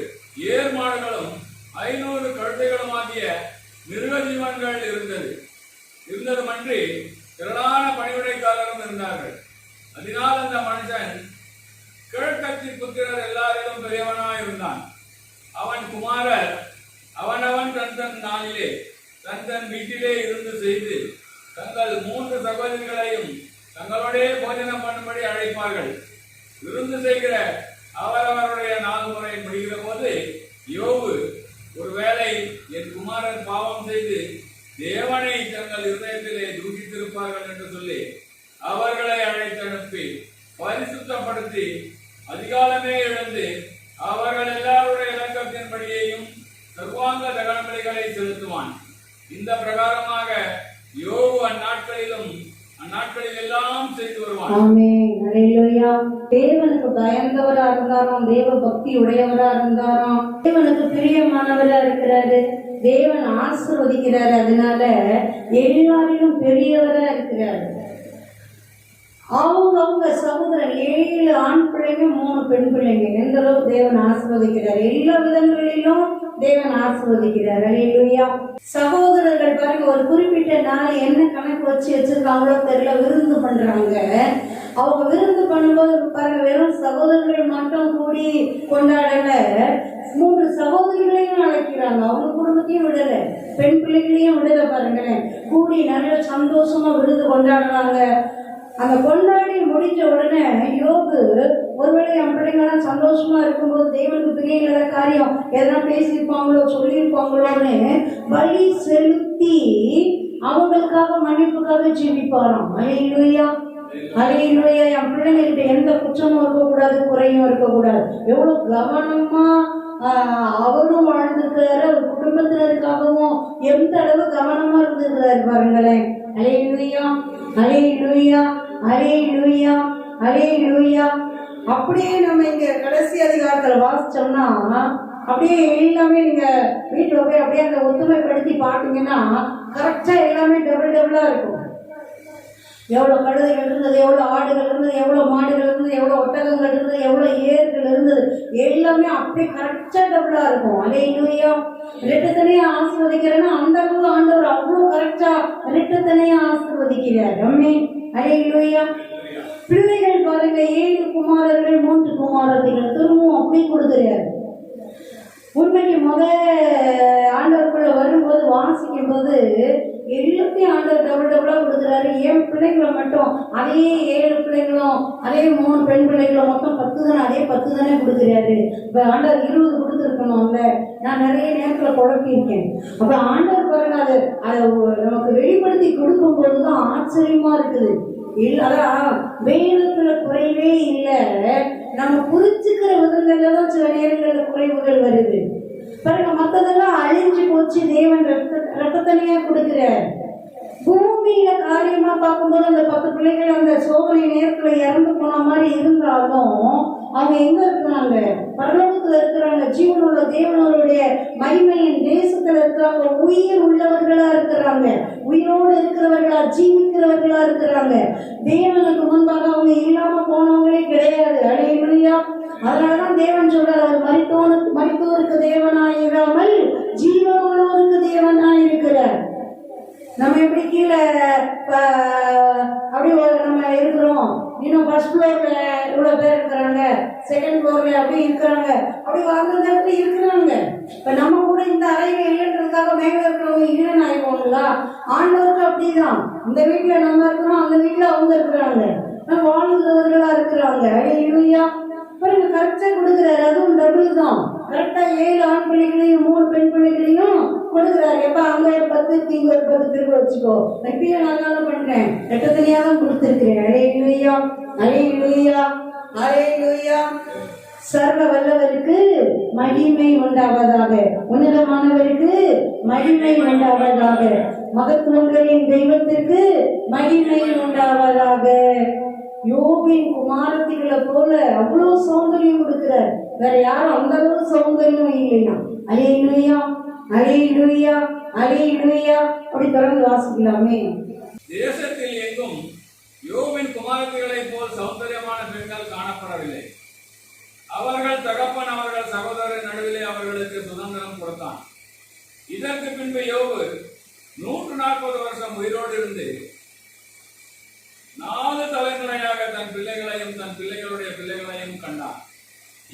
ஏர் மாடுகளும் 500 கழுதைகளும் ஆகிய மிருக ஜீவன்கள் இருந்ததுமன்றி திரளான பணிவிடைக்காரரும் இருந்தார்கள். அதனால் அந்த மனுஷன் கிழக்கத்தி புத்திரர் எல்லாரிலும் பெரியவனாய் இருந்தான். அவன் குமாரர் அவனவன் தன் நாளிலே தன் வீட்டிலே இருந்து செய்து தங்கள் 3 சகோதரிகளையும் தங்களுடைய போஜனம் பண்ணும்படி அழைப்பார்கள். விருந்து செய்கிற அவரவருடைய 4 முறை முடிகிற போது யோபு, ஒருவேளை என் குமாரன் பாவம் செய்து தேவனை தங்கள் இருதயத்திலே தூஷித்திருப்பார்கள் என்று சொல்லி அவர்களை அழைத்தனுப்பி பரிசுத்தப்படுத்தி அதிகாலமே எழுந்து அவர்கள் எல்லாருடைய இலக்கத்தின்படியேயும் சர்வாங்க தகனபலிகளை செலுத்துவான். இந்த பிரகாரமாக யோபு அந்நாட்களில் எல்லாம் செய்து வருவான். ஆமென், அல்லேலூயா. தேவனுக்கு பயந்தவரா இருந்தாராம், தேவ பக்தி உடையவரா இருந்தாராம், தேவனுக்கு பிரியமானவரா இருக்கிறாரு, தேவன் ஆசீர்வதிக்கிறாரு. அதனால எல்லாரிலும் பெரியவரா இருக்கிறாரு. அவங்க சகோதரன் 7 ஆண் பிள்ளைங்க 3 பெண் பிள்ளைங்க. எந்த அளவுக்கு தேவன் ஆசீர்வதிக்கிறார், எல்லா விதங்களிலும் தேவன் ஆசீர்வதிக்கிறார். அல்லேலூயா. சகோதரர்கள் பாருங்க, ஒரு குறிப்பிட்ட நாள் என்ன கணக்கு வச்சிருக்காங்களோ தெரியல, விருந்து பண்றாங்க. அவங்க விருந்து பண்ணும்போது பாருங்க, வெறும் சகோதரர்கள் மட்டும் கூடி கொண்டாடல, 3 சகோதரிகளையும் அழைக்கிறாங்க. அவங்க குடும்பத்தையும் விடல, பெண் பிள்ளைகளையும் விடல. பாருங்களேன், கூடி நல்ல சந்தோஷமா விருந்து கொண்டாடுறாங்க. அந்த கொண்டாடி முடிஞ்ச உடனே யோபு, ஒருவேளை என் பிள்ளைங்களாம் சந்தோஷமா இருக்கும்போது தேவனுக்கு பிரியங்கள காரியம் எதனா பேசியிருப்பாங்களோ சொல்லியிருப்பாங்களோன்னு பலி செலுத்தி அவங்களுக்காக மன்னிப்புக்காக ஜீவிப்பாராம். அல்லேலூயா, அல்லேலூயா. என் பிள்ளைங்ககிட்ட எந்த குற்றமும் இருக்கக்கூடாது, குறையும் இருக்கக்கூடாது. எவ்வளவு கவனமா அவரும் வாழ்ந்துருக்கிறாரு, அவர் குடும்பத்தினருக்காகவும் எந்த அளவு கவனமா இருந்திருக்கிறாரு பாருங்களேன். அல்லேலூயா, அல்லேலூயா, அல்லேலூயா, அல்லேலூயா. அப்படியே நம்ம இங்க கடைசி அதிகாரத்துல வாசிச்சோம்னா அப்படியே எல்லாமே நீங்க வீட்டுல போய் அப்படியே அந்த ஒத்துமைப்படுத்தி பார்த்தீங்கன்னா கரெக்டா எல்லாமே டபுள் டபுளா இருக்கும். எவ்வளவு கழுதைகள் இருந்தது, எவ்வளவு ஆடுகள் இருந்தது, எவ்வளவு மாடுகள் இருந்தது, எவ்வளவு ஒட்டகங்கள் இருந்தது, எவ்வளவு ஏர்கள் இருந்தது, எல்லாமே அப்படியே கரெக்டா டபுளா இருக்கும். அல்லேலூயா. ரெட்டத்தனையா ஆசீர்வதிக்கிறேன்னா அந்த அளவு ஆண்டவர் அவ்வளவு கரெக்டா ரெட்டத்தனையா ஆசீர்வதிக்கிறார். ஆமென். அல்லேலூயா. பிள்ளைகள் பாருங்க, 7 குமாரர்கள் 3 குமாரத்திகள் திரும்பவும் அப்படி கொடுக்கிறார். உண்மைக்கு ஆண்டவருக்குள்ள வரும்போது வாசிக்கும் போது எல்லாத்தையும் ஆண்டவர் டபுள் டபுளா கொடுக்குறாரு. என் பிள்ளைங்களை மட்டும் அதே 7 பிள்ளைங்களும் அதே 3 பெண் பிள்ளைகளும் மொத்தம் 10 தானே, அதே 10 தானே கொடுக்குறாரு. இப்ப ஆண்டவர் 20 கொடுத்துருக்கணும்ல, நான் நிறைய நேரத்துல குழப்பியிருக்கேன். அப்ப ஆண்டவர் பாருங்க, அதை நமக்கு வெளிப்படுத்தி கொடுக்கும் போதுதான் ஆச்சரியமா இருக்குது. அதான் வேதத்துல குறைவே இல்லை, நம்ம புரிச்சுக்கிற விதங்கள்ல தான் சில நேரங்கள்ல குறைவுகள் வருது பாருங்க. மற்றதெல்லாம் அழிஞ்சு போச்சு, தேவன் ரத்தத்தனையா கொடுக்கிறார். பூமியில காரியமா பார்க்கும்போது அந்த 10 பிள்ளைகள் அந்த சோதனை நேரத்துல இறந்து போன மாதிரி இருந்தாலும் அவங்க எங்க இருக்கிறாங்க? பரலோகத்துல இருக்கிறாங்க, ஜீவனுள்ள தேவனுடைய மகிமையின் தேசத்துல இருக்கிறாங்க, உயிர் உள்ளவர்களா இருக்கிறாங்க, உயிரோடு இருக்கிறவர்களா ஜீவிக்கிறவர்களா இருக்கிறாங்க. தேவனுக்கு முன்பாக அவங்க இல்லாம போனவங்களே கிடையாது. அல்லேலூயா. அதனாலதான் தேவன் சொல்றார், அவர் மரித்தோருக்கு தேவனாயிராமல் ஜீவனுள்ளோருக்கு தேவனாயிருக்கிறார். நம்ம எப்படி கீழே அப்படி நம்ம இருக்கிறோம், இன்னும் ஃபர்ஸ்ட் ஃப்ளோர்ல இவ்வளவு பேர் இருக்கிறாங்க, செகண்ட் ஃப்ளோர்ல அப்படி இருக்கிறாங்க, அப்படி அந்த இடத்துல இருக்கிறாங்க. இப்ப நம்ம கூட இந்த அறையில இல்லைன்றதுக்காக மேல இருக்கிறவங்க இல்லைன்னு ஆயிடுவோங்களா? ஆண்டவருக்கு அப்படிதான், இந்த வீட்டுல நம்ம இருக்கிறோம், அந்த வீட்டுல அவங்க இருக்கிறாங்க, வாழ்கிறவர்களா இருக்கிறாங்க. அல்லேலூயா. பாருங்க, கரெக்டா கொடுக்குறாரு. அதுவும் டபுள் தான், கரெக்டா 7 ஆண் பிள்ளைகளையும் 3 பெண் பிள்ளைகளையும் கொடுக்குறாரு. எப்ப அங்க ஒரு 10 இங்க ஒரு 10 திரும்ப வச்சுக்கோ, இப்பயும் நான் தான் பண்றேன், ரெட்டத்தனியா தான் கொடுத்திருக்கிறேன். அல்லேலூயா, அல்லேலூயா, அல்லேலூயா. சர்வ வல்லவருக்கு மகிமை உண்டாவதாக, உன்னதமானவருக்கு மகிமை உண்டாவதாக, மகத்துவங்களின் தெய்வத்திற்கு மகிமை உண்டாவதாக. யோபின் குமாரத்திகளை போல அவ்வளவு சௌந்தரியம் கொடுக்கிறார். வேற யாரும் அந்த அளவு சௌந்தரியம் இல்லையா? அல்லேலூயா, அல்லேலூயா, அல்லேலூயா. அப்படி தொடர்ந்து வாசிக்கலாமே. தேசத்தில் எங்கும் யோபின் குமாரத்திகளை போல் சௌந்தரியமான பெண்கள் காணப்படவில்லை. அவர்கள் தகப்பன் அவர்கள் சகோதரர் நடுவிலே அவர்களுக்கு சுதந்திரம் கொடுத்தான். இதற்கு பின்பு யோபு 140 வருஷம் உயிரோடு இருந்து 4 தலைமுறையாக தன் பிள்ளைகளையும் தன் பிள்ளைகளுடைய பிள்ளைகளையும் கண்டான்.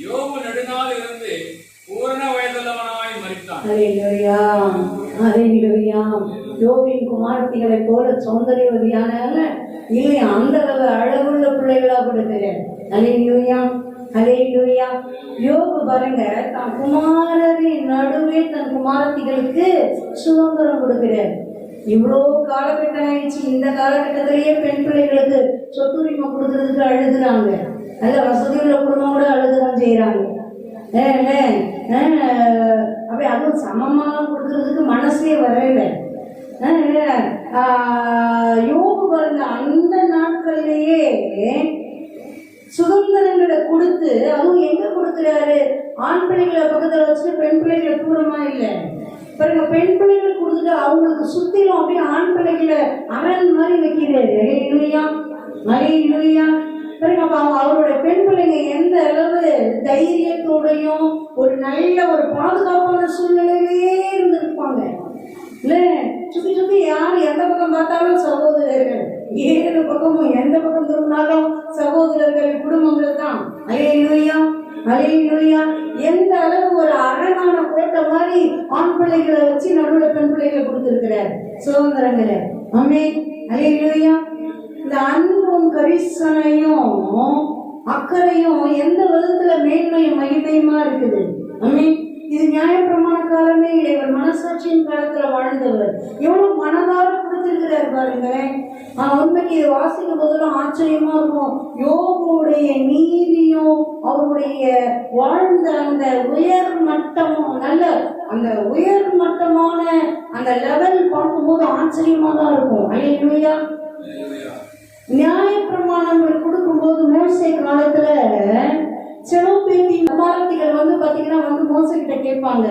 யோபு நெடுநாள் இருந்து பூரண வயதுள்ளவனாய் மரித்தான். அல்லேலூயா, அல்லேலூயா. யோபின் குமாரத்திகளை போல சௌந்தரியவதியான இல்லை, அந்த அளவு அழகுள்ள பிள்ளைகளா கொடுக்கிறேன். அல்லேலூயா, அல்லேலூயா. யோபு பாருங்க, தன் குமாரரின் நடுவே தன் குமாரத்திகளுக்கு சுதந்திரம் கொடுக்கிறார். இவ்வளோ காலகட்டம் ஆயிடுச்சு, இந்த காலகட்டத்திலேயே பெண் பிள்ளைகளுக்கு சொத்துரிமை கொடுக்கறதுக்கு அழுகுறாங்க. நல்ல வசதியுள்ள குடும்பம் கூட அழுகுதான் செய்யறாங்க. அப்படி அதுவும் சமமாக கொடுக்கறதுக்கு மனசே வரல. யோபு பாருங்க, அந்த நாட்கள்லயே சுதந்திரங்களை கொடுத்து, அதுவும் எங்க கொடுக்கிறாரு? ஆண் பிள்ளைகளை பக்கத்துல வச்சுட்டு பெண் பிள்ளைகளை தூரமா இல்லை பாருங்க. பெண் பிள்ளைகள் கொடுத்துட்டு அவங்களுக்கு சுத்திலும் அப்படியே ஆண் பிள்ளைகளை அரண் மாதிரி வைக்கிறாரு. இல்லையா? ஹல்லேலூயா. பாருங்க, அவருடைய பெண் பிள்ளைங்க எந்த அளவு தைரியத்தோடையும் ஒரு நல்ல ஒரு பாதுகாப்பான சூழ்நிலையிலேயே இருந்திருப்பாங்க. இல்ல, சுத்தி சுத்தி யாரு எந்த பக்கம் பார்த்தாலும் சகோதரர்கள், 7 பக்கமும் எந்த பக்கம் திரும்பினாலும் சகோதரர்கள் குடும்பங்கள் தான். ஹல்லேலூயா, ஹல்லேலூயா. எந்த அளவு ஒரு அரணான கோட்டை மாதிரி ஆண் பிள்ளைகளை வச்சு நடுவில் பெண் பிள்ளைகளை கொடுத்திருக்கிறார் சுதந்திரங்களை. ஆமென், ஹல்லேலூயா. இந்த அன்பும் கரிசனையும் அக்கறையும் எந்த விதத்துல மேன்மையும் மகிமையுமா இருக்குது. ஆமென். இது நியாயப்பிரமாண காலமே இல்லை, இவர் மனசாட்சியின் காலத்துல வாழ்ந்தவர். எவ்வளவு மனதார கொடுத்திருக்கிறார் பாருங்களேன். உண்மைக்கு இது வாசிக்கும் போதெல்லாம் ஆச்சரியமா இருக்கும். யோபுடைய நீதியும் அவருடைய வாழ்ந்த அந்த உயர் மட்டமும் நல்ல அந்த உயர் மட்டமான அந்த லெவல் பார்க்கும்போது ஆச்சரியமா தான் இருக்கும். ஹல்லேலூயா. நியாயப்பிரமாணங்கள் கொடுக்கும்போது மோசே காலத்துல செலோபேத்தின் குமாரத்திகள் பாத்தீங்கன்னா மோசே கிட்ட கேட்பாங்க,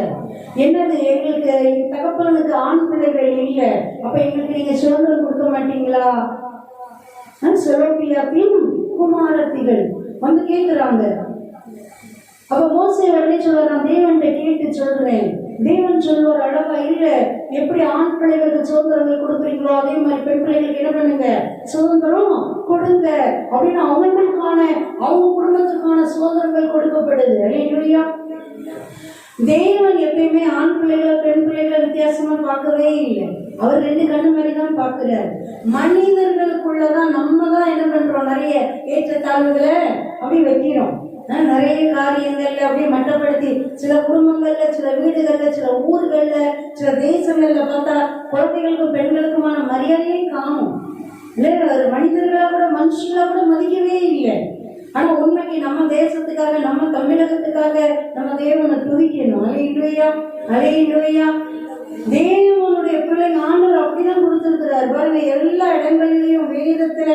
என்னது எங்களுக்கு தகப்பனுக்கு ஆண் பிள்ளைகள் இல்லை, அப்ப எங்களுக்கு நீங்க சுதந்திரம் கொடுக்க மாட்டீங்களா? செலோபியாத்தின் குமாரத்திகள் கேட்கிறாங்க. அப்ப மோசே உடனே சொல்ற, நான் தேவன்கிட்ட கேட்டு சொல்றேன். தேவன் சொல்வார் அழகா, இல்ல எப்படி ஆண் பிள்ளைகளுக்கு சுதந்திரங்கள் கொடுக்குறீங்களோ அதே மாதிரி பெண் பிள்ளைகளுக்கு என்ன பண்ணுங்க, சுதந்திரம் கொடுங்க அப்படின்னு அவங்களுக்கான அவங்க குடும்பத்துக்கான சுதந்திரங்கள் கொடுக்கப்படுது. ஹல்லேலூயா. தேவன் எப்பயுமே ஆண் பிள்ளைகளை பெண் பிள்ளைகளை வித்தியாசமா பார்க்கவே இல்லை. அவர் 2 கண்ணு மாதிரி தான் பார்க்கிறார். மனிதர்களுக்குள்ளதான் நம்ம தான் என்ன பண்றோம், நிறைய ஏற்றத்தாழ்வுகளை அப்படி வைக்கிறோம். நிறைய காரியங்கள்ல அப்படியே மட்டப்படுத்தி சில குடும்பங்கள்ல, சில வீடுகள்ல, சில ஊர்கள்ல, சில தேசங்கள்ல பார்த்தா குழந்தைகளுக்கும் பெண்களுக்குமான மரியாதையே காணும். இல்லையா? அது மனிதர்களா கூட மனுஷங்களா கூட மதிக்கவே இல்லை. ஆனா உண்மைக்கு நம்ம தேசத்துக்காக, நம்ம தமிழகத்துக்காக நம்ம தேவனை துதிக்கணும். ஹல்லேலூயா, ஹல்லேலூயா. தேவனுடைய பிள்ளைங்க ஆண்டவர் அப்படிதான் கொடுத்திருக்கிறார் பாருங்க. எல்லா இடங்களிலையும் வேதத்துல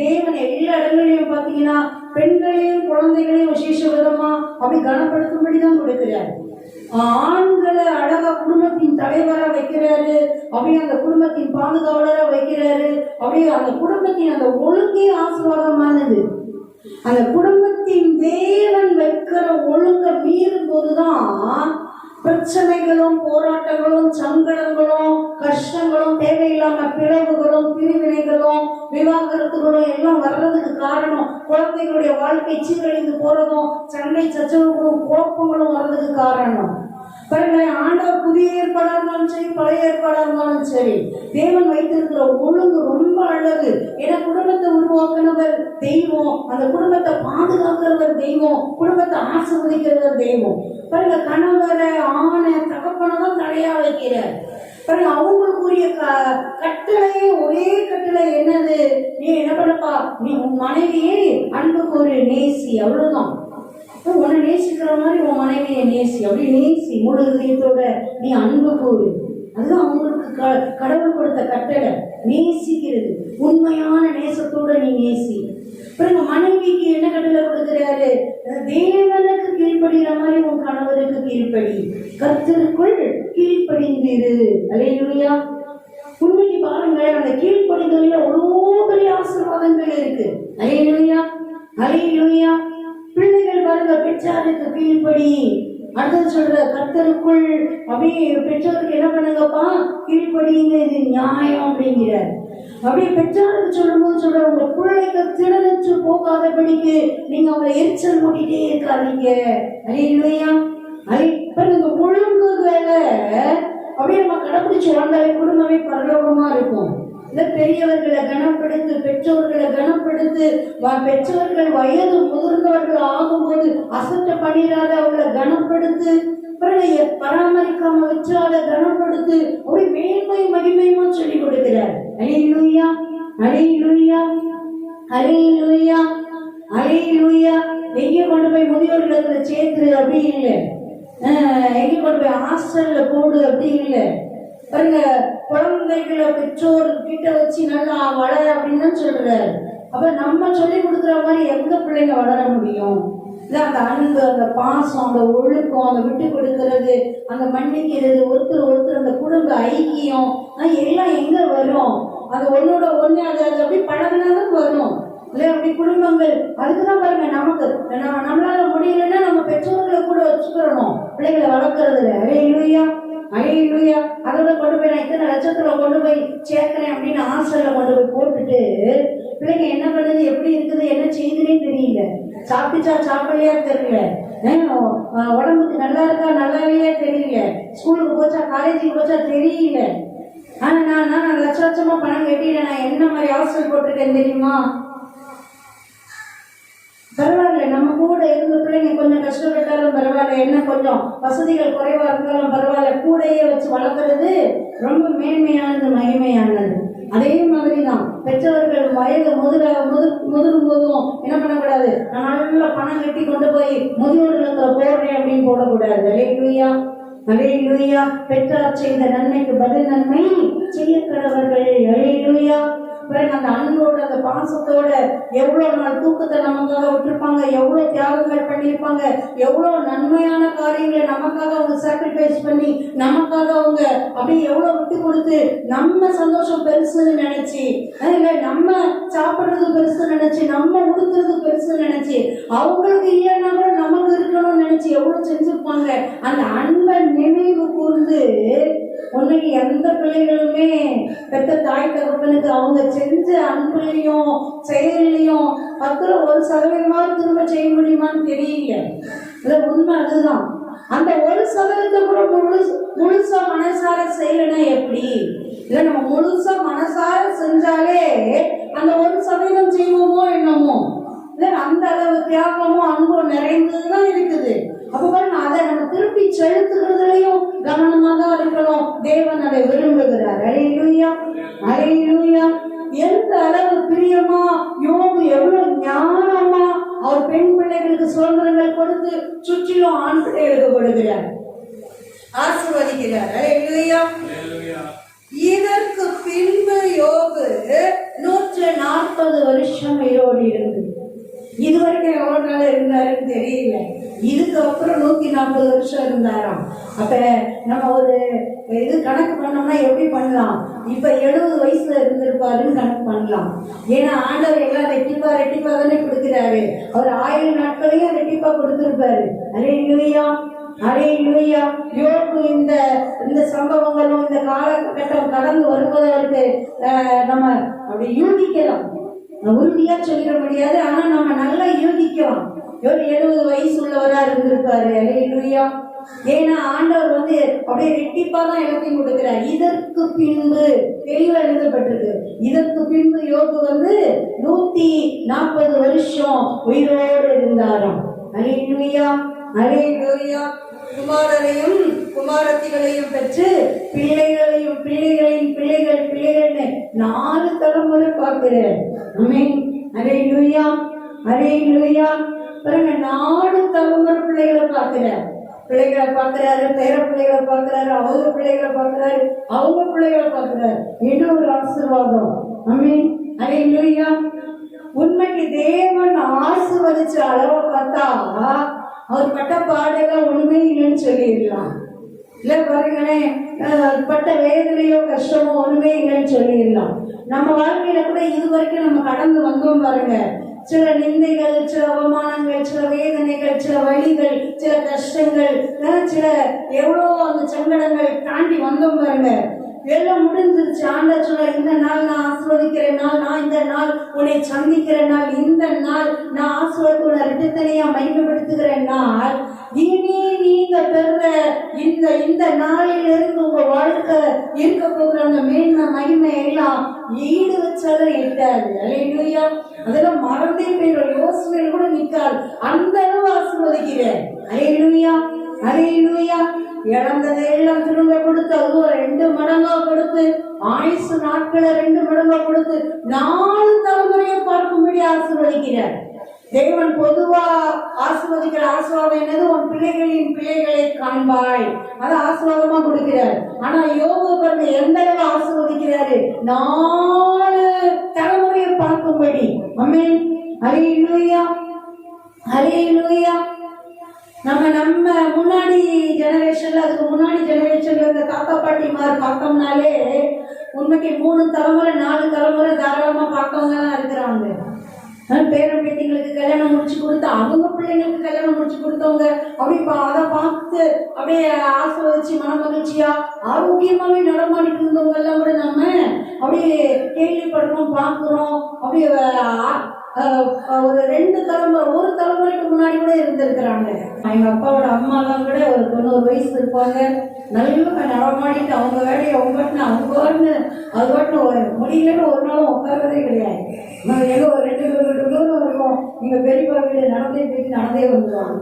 தேவன் எல்லா இடங்களிலையும் பாத்தீங்கன்னா பெண்களையும் குழந்தைகளையும் விசேஷ விதமா அப்படி கனப்படுத்தும்படிதான் கொடுக்கிறார். ஆண்களை அழகா குடும்பத்தின் தலைவரா வைக்கிறாரு, அப்படியே அந்த குடும்பத்தின் பாதுகாவலரா வைக்கிறாரு. அப்படியே அந்த குடும்பத்தின் அந்த ஒழுங்கே ஆசீர்வாதமானது. அந்த குடும்பத்தின் தேவன் வைக்கிற ஒழுங்க மீறும் போதுதான் பிரச்சனைகளும் போராட்டங்களும் சங்கடங்களும் கஷ்டங்களும் தேவையில்லாம பிளவுகளும் பிரிவினைகளும் விவாகரத்துகளும் எல்லாம் வர்றதுக்கு காரணம். குழந்தைகளுடைய வாழ்க்கை சீரழிந்து போறதும் சண்டை சச்சரவுகளும் குழப்பங்களும் வர்றதுக்கு காரணம். பாருங்க, ஆண்டவர் புதிய ஏற்பாடா இருந்தாலும் சரி, பழைய ஏற்பாடா இருந்தாலும் சரி, தேவன் வைத்திருக்கிற ஒழுங்கு ரொம்ப அழகு. ஏன்னா குடும்பத்தை உருவாக்குனவர் தெய்வம், அந்த குடும்பத்தை பாதுகாக்கிறவர் தெய்வம், குடும்பத்தை ஆசீர்வதிக்கிறவர் தெய்வம். பாருங்க, கணவரை ஆணை தகப்பனை தான் தடையா வைக்கிறார். பாருங்க, அவங்களுக்குரிய கட்டளையே ஒரே கட்டளை என்னது, நீ என்ன பண்ணப்பா, நீ உன் மனைவியே அன்புக்கு ஒரு நேசி, அவ்வளவுதான். உன்னை நேசிக்கிற மாதிரி உன் மனைவியை நேசி, அப்படி நேசி முழு இதயத்தோட நீ அன்பு கூறு. அதுதான் அவங்களுக்கு கடவுள் கொடுத்த கட்டளை, நேசிக்கிறது. உண்மையான நேசத்தோட நீ நேசி. பிறகு மனைவிக்கு என்ன கட்டளை கொடுக்கிறாரு, தேவனுக்கு கீழ்ப்படுகிற மாதிரி உன் கணவருக்கு கீழ்ப்படி, கர்த்தருக்குள் கீழ்ப்படிந்திரு. ஹல்லேலூயா. உண்மைக்கு பாருங்களேன், அந்த கீழ்ப்படிதல்ல அவ்வளோ பெரிய ஆசீர்வாதங்கள் இருக்கு. ஹல்லேலூயா, ஹல்லேலூயா. பிள்ளைகள் பாருங்க, பெற்றாருக்கு கீழ்ப்படி. அடுத்தது சொல்ற, கர்த்தருக்குள் அப்படியே பெற்றோருக்கு என்ன பண்ணுங்கப்பா, கீழ்ப்படிங்க, இது நியாயம் அப்படிங்கிறார். அப்படியே பெற்றாருக்கு சொல்லும் போது சொல்ற, உங்க பிள்ளைகள் திடனற்று போகாதபடிக்கு நீங்க அவங்களை எரிச்சல் மூட்டிட்டே இருக்காதீங்க. ஹல்லேலூயா. இந்த ஒழுங்குகளை அப்படியே நம்ம கடைபிடிச்சு வாழ்ந்தாலே குடும்பமே பரலோகமா இருக்கும். இந்த பெரியவர்களை கனப்படுத்து, பெற்றோர்களை கனப்படுத்து. பெற்றோர்கள் வயது முதிர்ந்தவர்கள் ஆகும்போது அசட்ட பண்ணிடாத அவங்களை கனப்படுத்து. பராமரிக்காம வச்சாத கனப்படுத்து. அப்படி மேன்மை மகிமையுமா சொல்லி கொடுக்கிறார். ஹல்லேலூயா, ஹல்லேலூயா, ஹல்லேலூயா, ஹல்லேலூயா. எங்கே கொண்டு போய் முதியோர்களை சேர்த்து அப்படி இல்லை, எங்கே கொண்டு போய் ஹாஸ்டல்ல போடு அப்படி இல்லை. பாருங்க, குழந்தைகளை பெற்றோர் கிட்ட வச்சு நல்லா வளர அப்படின்னு சொல்றாரு. அப்ப நம்ம சொல்லி கொடுக்குற மாதிரி எங்க பிள்ளைங்க வளர முடியும்? அந்த அன்பு, அந்த பாசம், அந்த ஒழுக்கம், அந்த விட்டு கொடுக்கறது, அந்த மன்னிக்கிறது, ஒருத்தர் அந்த குடும்ப ஐக்கியம் எல்லாம் எங்க வரும்? அது ஒன்னோட ஒண்ணு அது அப்படி பழகினாலும் வரும். இல்லையா? அப்படி குடும்பங்கள். அதுக்குதான் பாருங்க, நமக்கு நம்மளால முடியலன்னா நம்ம பெற்றோர்களை கூட வச்சுக்கிறணும் பிள்ளைகளை வளர்க்கறதுல. அல்லேலூயா, அல்லேலூயா. அதோட கொண்டு போய் நான் இத்தனை லட்சத்துல கொண்டு போய் சேர்க்கிறேன் அப்படின்னு ஹாஸ்டல்ல கொண்டு போய் போட்டுட்டு பிள்ளைங்க என்ன பண்ணுது, எப்படி இருக்குது, என்ன செய்யுதுன்னே தெரியல. சாப்பிட்டுச்சா சாப்பிடலையா தெரியல. உடம்புக்கு நல்லா இருக்கா நல்லாவே தெரியல. ஸ்கூலுக்கு போச்சா காலேஜுக்கு போச்சா தெரியல. ஆனா நான் லட்ச லட்சமா பணம் கட்டிட்டேன். நான் என்ன மாதிரி ஹாஸ்டல் போட்டிருக்கேன் தெரியுமா? பரவாயில்ல, நம்ம கூட இருந்த பிள்ளைங்க கொஞ்சம் கஷ்டப்பட்டாலும் பரவாயில்ல, என்ன கொஞ்சம் வசதிகள் குறைவா இருந்தாலும் பரவாயில்ல, கூடையே வச்சு வளர்க்கறது ரொம்ப மேன்மையானது, மகிமையானது. அதே மாதிரிதான் பெற்றவர்கள் வயது முதிரும் போதும் என்ன பண்ணக்கூடாது, நான் நல்லா பணம் கட்டி கொண்டு போய் முதியோர்களுக்கு போடுறேன் அப்படின்னு போடக்கூடாது. அல்லேலூயா, அல்லேலூயா. பெற்றார் செய்த நன்மைக்கு பதில் நன்மை செய்ய கடவர்கள். அல்லேலூயா. பிறகு அந்த அன்போட அந்த பாசத்தோட எவ்வளவு நாள் தூக்கத்தை நமக்காக விட்டுருப்பாங்க, எவ்வளவு தியாகங்கள் பண்ணியிருப்பாங்க, எவ்வளவு நன்மையான காரியங்களை நமக்காக அவங்க சாக்ரிஃபைஸ் பண்ணி நமக்காக அவங்க அப்படியே எவ்வளவு விட்டு கொடுத்து நம்ம சந்தோஷம் பெருசுன்னு நினைச்சு, நம்ம சாப்பிடுறது பெருசு நினைச்சு, நம்ம உடுத்துறது பெருசு நினைச்சு, அவங்களுக்கு இல்லைன்னா கூட நமக்கு இருக்கணும்னு நினைச்சு எவ்வளவு செஞ்சிருப்பாங்க. அந்த அன்பை நினைவு கூர்ந்து உன்னைக்கு எந்த பிள்ளைகளுமே பெற்ற தாய் தகப்பனுக்கு அவங்க செஞ்ச அன்புலையும் செயலையும் 10% திரும்ப செய்ய முடியுமான்னு தெரியல. உண்மை அதுதான். அந்த 1% கூட முழுசா மனசார செய்யலன்னா எப்படி? இல்ல நம்ம முழுசா மனசார செஞ்சாலே அந்த 1% செய்வோமோ என்னமோ, இல்ல அந்த அளவு தியாகமும் அன்பும் நிறைந்ததுதான் இருக்குது. அப்ப பாருங்க, அதை நம்ம திருப்பி செலுத்துறதுலயும் கவனமா தான் இருக்கணும். தேவன் அதை விரும்புகிறார். அல்லேலூயா, அல்லேலூயா. எந்த அளவு பிரியமா யோபு எவ்வளவு ஞானமா அவர் பெண் பிள்ளைகளுக்கு சுதந்திரங்கள் கொடுத்து சுற்றிலும் ஆண் பிள்ளைகளுக்கு கொடுக்கிறார், ஆசீர்வதிக்கிறார். அல்லேலூயா. இதற்கு பின்பு யோபு 140 வருஷம் உயிரோடு இருந்து, இதுவரைக்கும் எவ்வளவு நாள் இருந்தாருன்னு தெரியல. இதுக்கப்புறம் 140 வருஷம் இருந்தாராம். அப்ப நம்ம ஒரு இது கணக்கு பண்ணோம்னா எப்படி பண்ணலாம்? இப்ப 70 வயசுல இருந்திருப்பாருன்னு கணக்கு பண்ணலாம். ஏன்னா ஆண்டவர் எல்லாம் ரெட்டிப்பா தானே கொடுக்கிறாரு. அவர் 1000 நாட்களையும் ரெட்டிப்பா கொடுத்திருப்பாரு. அல்லேலூயா, அல்லேலூயா. யோபு இந்த சம்பவங்களும் இந்த காலகட்டம் கடந்து வருவதற்கு நம்ம அப்படி யூகிக்கலாம். உறுதியா சொல்லிட முடியாது, ஆனா நம்ம நல்லா யூகிக்கலாம். 70 வயசு உள்ளவரா இருந்திருப்பாரு. அல்லேலூயா. ஏன்னா ஆண்டவர் அப்படியே ரெட்டிப்பா தான் எல்லாத்தையும் கொடுக்கிறார். இதற்கு பின்பு தெளிவா எழுதப்பட்டிருக்கு. இதற்கு பின்பு யோபு 140 வருஷம் உயிரோடு இருந்தாராம். அல்லேலூயா, அல்லேலூயா. குமாரரையும் குமாரத்திகளையும் பெற்று பிள்ளைகளையும் பிள்ளைகளின் பிள்ளைகள்னு 4 தலைமுறை பார்க்கிறேன். ஆமென். அல்லேலூயா, அல்லேலூயா. பாருங்க, 4 தலைமுறை பிள்ளைகளை பார்க்கிறார். பிள்ளைகளை பார்க்கிறாரு, பேர பிள்ளைகளை பார்க்கிறாரு, அவங்க பிள்ளைகளை பார்க்கிறாரு, அவங்க பிள்ளைகளை பார்க்கிறாரு. இன்னும் ஒரு ஆசீர்வாதம். ஆமென். அல்லேலூயா. உண்மைக்கு தேவன் ஆசீர்வதிச்ச அளவை பார்த்தா அவர் பட்ட பாடெல்லாம் ஒண்ணுமே இல்லைன்னு சொல்லிடலாம். இல்ல பாருங்களேன், பட்ட வேதனையோ கஷ்டமோ ஒண்ணுமே இல்லைன்னு சொல்லிடலாம். நம்ம வாழ்க்கையில கூட இதுவரைக்கும் நம்ம கடந்து வந்தோம் பாருங்க. சில நிந்தைகள், சில அவமானங்கள், சில வேதனைகள், சில வலிகள், சில கஷ்டங்கள், சில எவ்வளோ அந்த சங்கடங்கள் தாண்டி வந்தோம் பாருங்க. எல்லாம் முடிஞ்சிருச்சு. ஆண்டவர் சொல்ற, இந்த நாள் நான் ஆசீர்வதிக்கிற நாள், நான் இந்த நாள் உன்னை சந்திக்கிற நாள், இந்த நாள் நான் ஆசீர்வாதத்தை உன்னை இரட்டத்தனையா மகிமைப்படுத்துகிற நாள். இனி நீங்க பெற இந்த நாளிலிருந்து உங்க வாழ்க்கை இருக்க போகிற அந்த மேன்மை மகிமை எல்லாம் ஈடு வச்சாலும் எட்டாது. அல்லேலூயா. அதெல்லாம் மறந்தே போயிடும், யோசனையில் கூட நிற்காது. அந்த அளவு ஆசீர்வதிக்கிறேன். அல்லேலூயா, அல்லேலூயா. இழந்ததை எல்லாம் திரும்ப கொடுத்து, அதுவும் 2 மடங்கா கொடுத்து, ஆயுசு நாட்களை 2 மடங்கா கொடுத்து 4 தலைமுறையை பார்க்கும்படி ஆசீர்வதிக்கிறார். தேவன் பொதுவா ஆசீர்வதிக்கிற ஆசீர்வாதம் என்னது? உன் பிள்ளைகளின் பிள்ளைகளை காண்பாய், அதை ஆசீர்வாதமா கொடுக்கிறார். ஆனா யோபு பாருங்க எந்த அளவு ஆசீர்வதிக்கிறாரு, 4 தலைமுறையை பார்க்கும்படி. ஆமென். அல்லேலூயா, அல்லேலூயா. நம்ம முன்னாடி ஜெனரேஷன்ல, அதுக்கு முன்னாடி ஜெனரேஷன்ல இந்த தாத்தா பாட்டி மாதிரி பார்த்தோம்னாலே உண்மைக்கு 3 தலைமுறை 4 தலைமுறை தாராளமா பார்த்தவங்க தான் இருக்கிறாங்க. பேரன் பேத்திங்களுக்கு கல்யாணம் முடிச்சு கொடுத்து அவங்க பிள்ளைங்களுக்கு கல்யாணம் முடிச்சு கொடுத்தவங்க அப்படி அதை பார்த்து அப்படியே ஆசீர்வதிச்சு மனமகிழ்ச்சியா ஆரோக்கியமாவே நடமாடிட்டு இருந்தவங்க எல்லாம் கூட நம்ம அப்படியே கேள்விப்படுறோம், பார்க்கிறோம். அப்படியே ஒரு 2 தலைமுறை, ஒரு தலைமுறைக்கு முன்னாடி கூட இருந்திருக்கிறாங்க. எங்க அப்பாவோட அம்மா எல்லாம் கூட ஒரு 90 வயசு இருப்பாங்க. நல்லா நடமாடிட்டு அவங்க வேலையை அவங்க அது முடியலன்னு ஒரு நாளும் உட்கார்றதே கிடையாது. ஏதோ ஒரு 2 கிலோமீட்டர் இருக்கும். எங்க பெரியப்பா வீடு நடந்தே போயிட்டு நடந்தே வந்துடுவாங்க.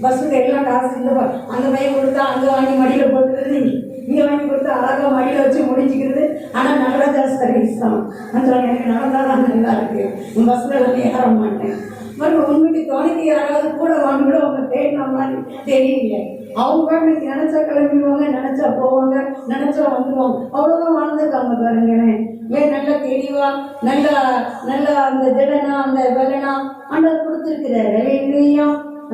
பஸ்ஸுக்கு எல்லாம் காசு இல்லை, அந்த பையன் கொடுத்தா அங்கே வாங்கி மடியில் போட்டுக்கிறது, இங்கே வாங்கி கொடுத்தா அழகாக மடியில் வச்சு முடிச்சுக்கிறது. ஆனால் நடராஜா சர்வீஸ் தான். எனக்கு நடந்தாதான் நல்லா இருக்கு, பஸ்ஸில் வந்து ஏற மாட்டேன். மறுபடியும் உண்மைக்கு துணைக்கு யாராவது கூட வாங்க கூட அவங்க தேடின மாதிரி தெரியல. அவங்க இன்னைக்கு நினைச்சா கிளம்பிடுவாங்க, நினைச்சா போவாங்க, நினைச்சா வந்துடுவாங்க. அவ்வளோதான் வாழ்ந்துருக்காங்க பாருங்களேன். நல்ல தெளிவா நல்ல அந்த திடனா அந்த வெள்ளனா ஆண்டவர் கொடுத்திருக்கிறார். அலையிலுயா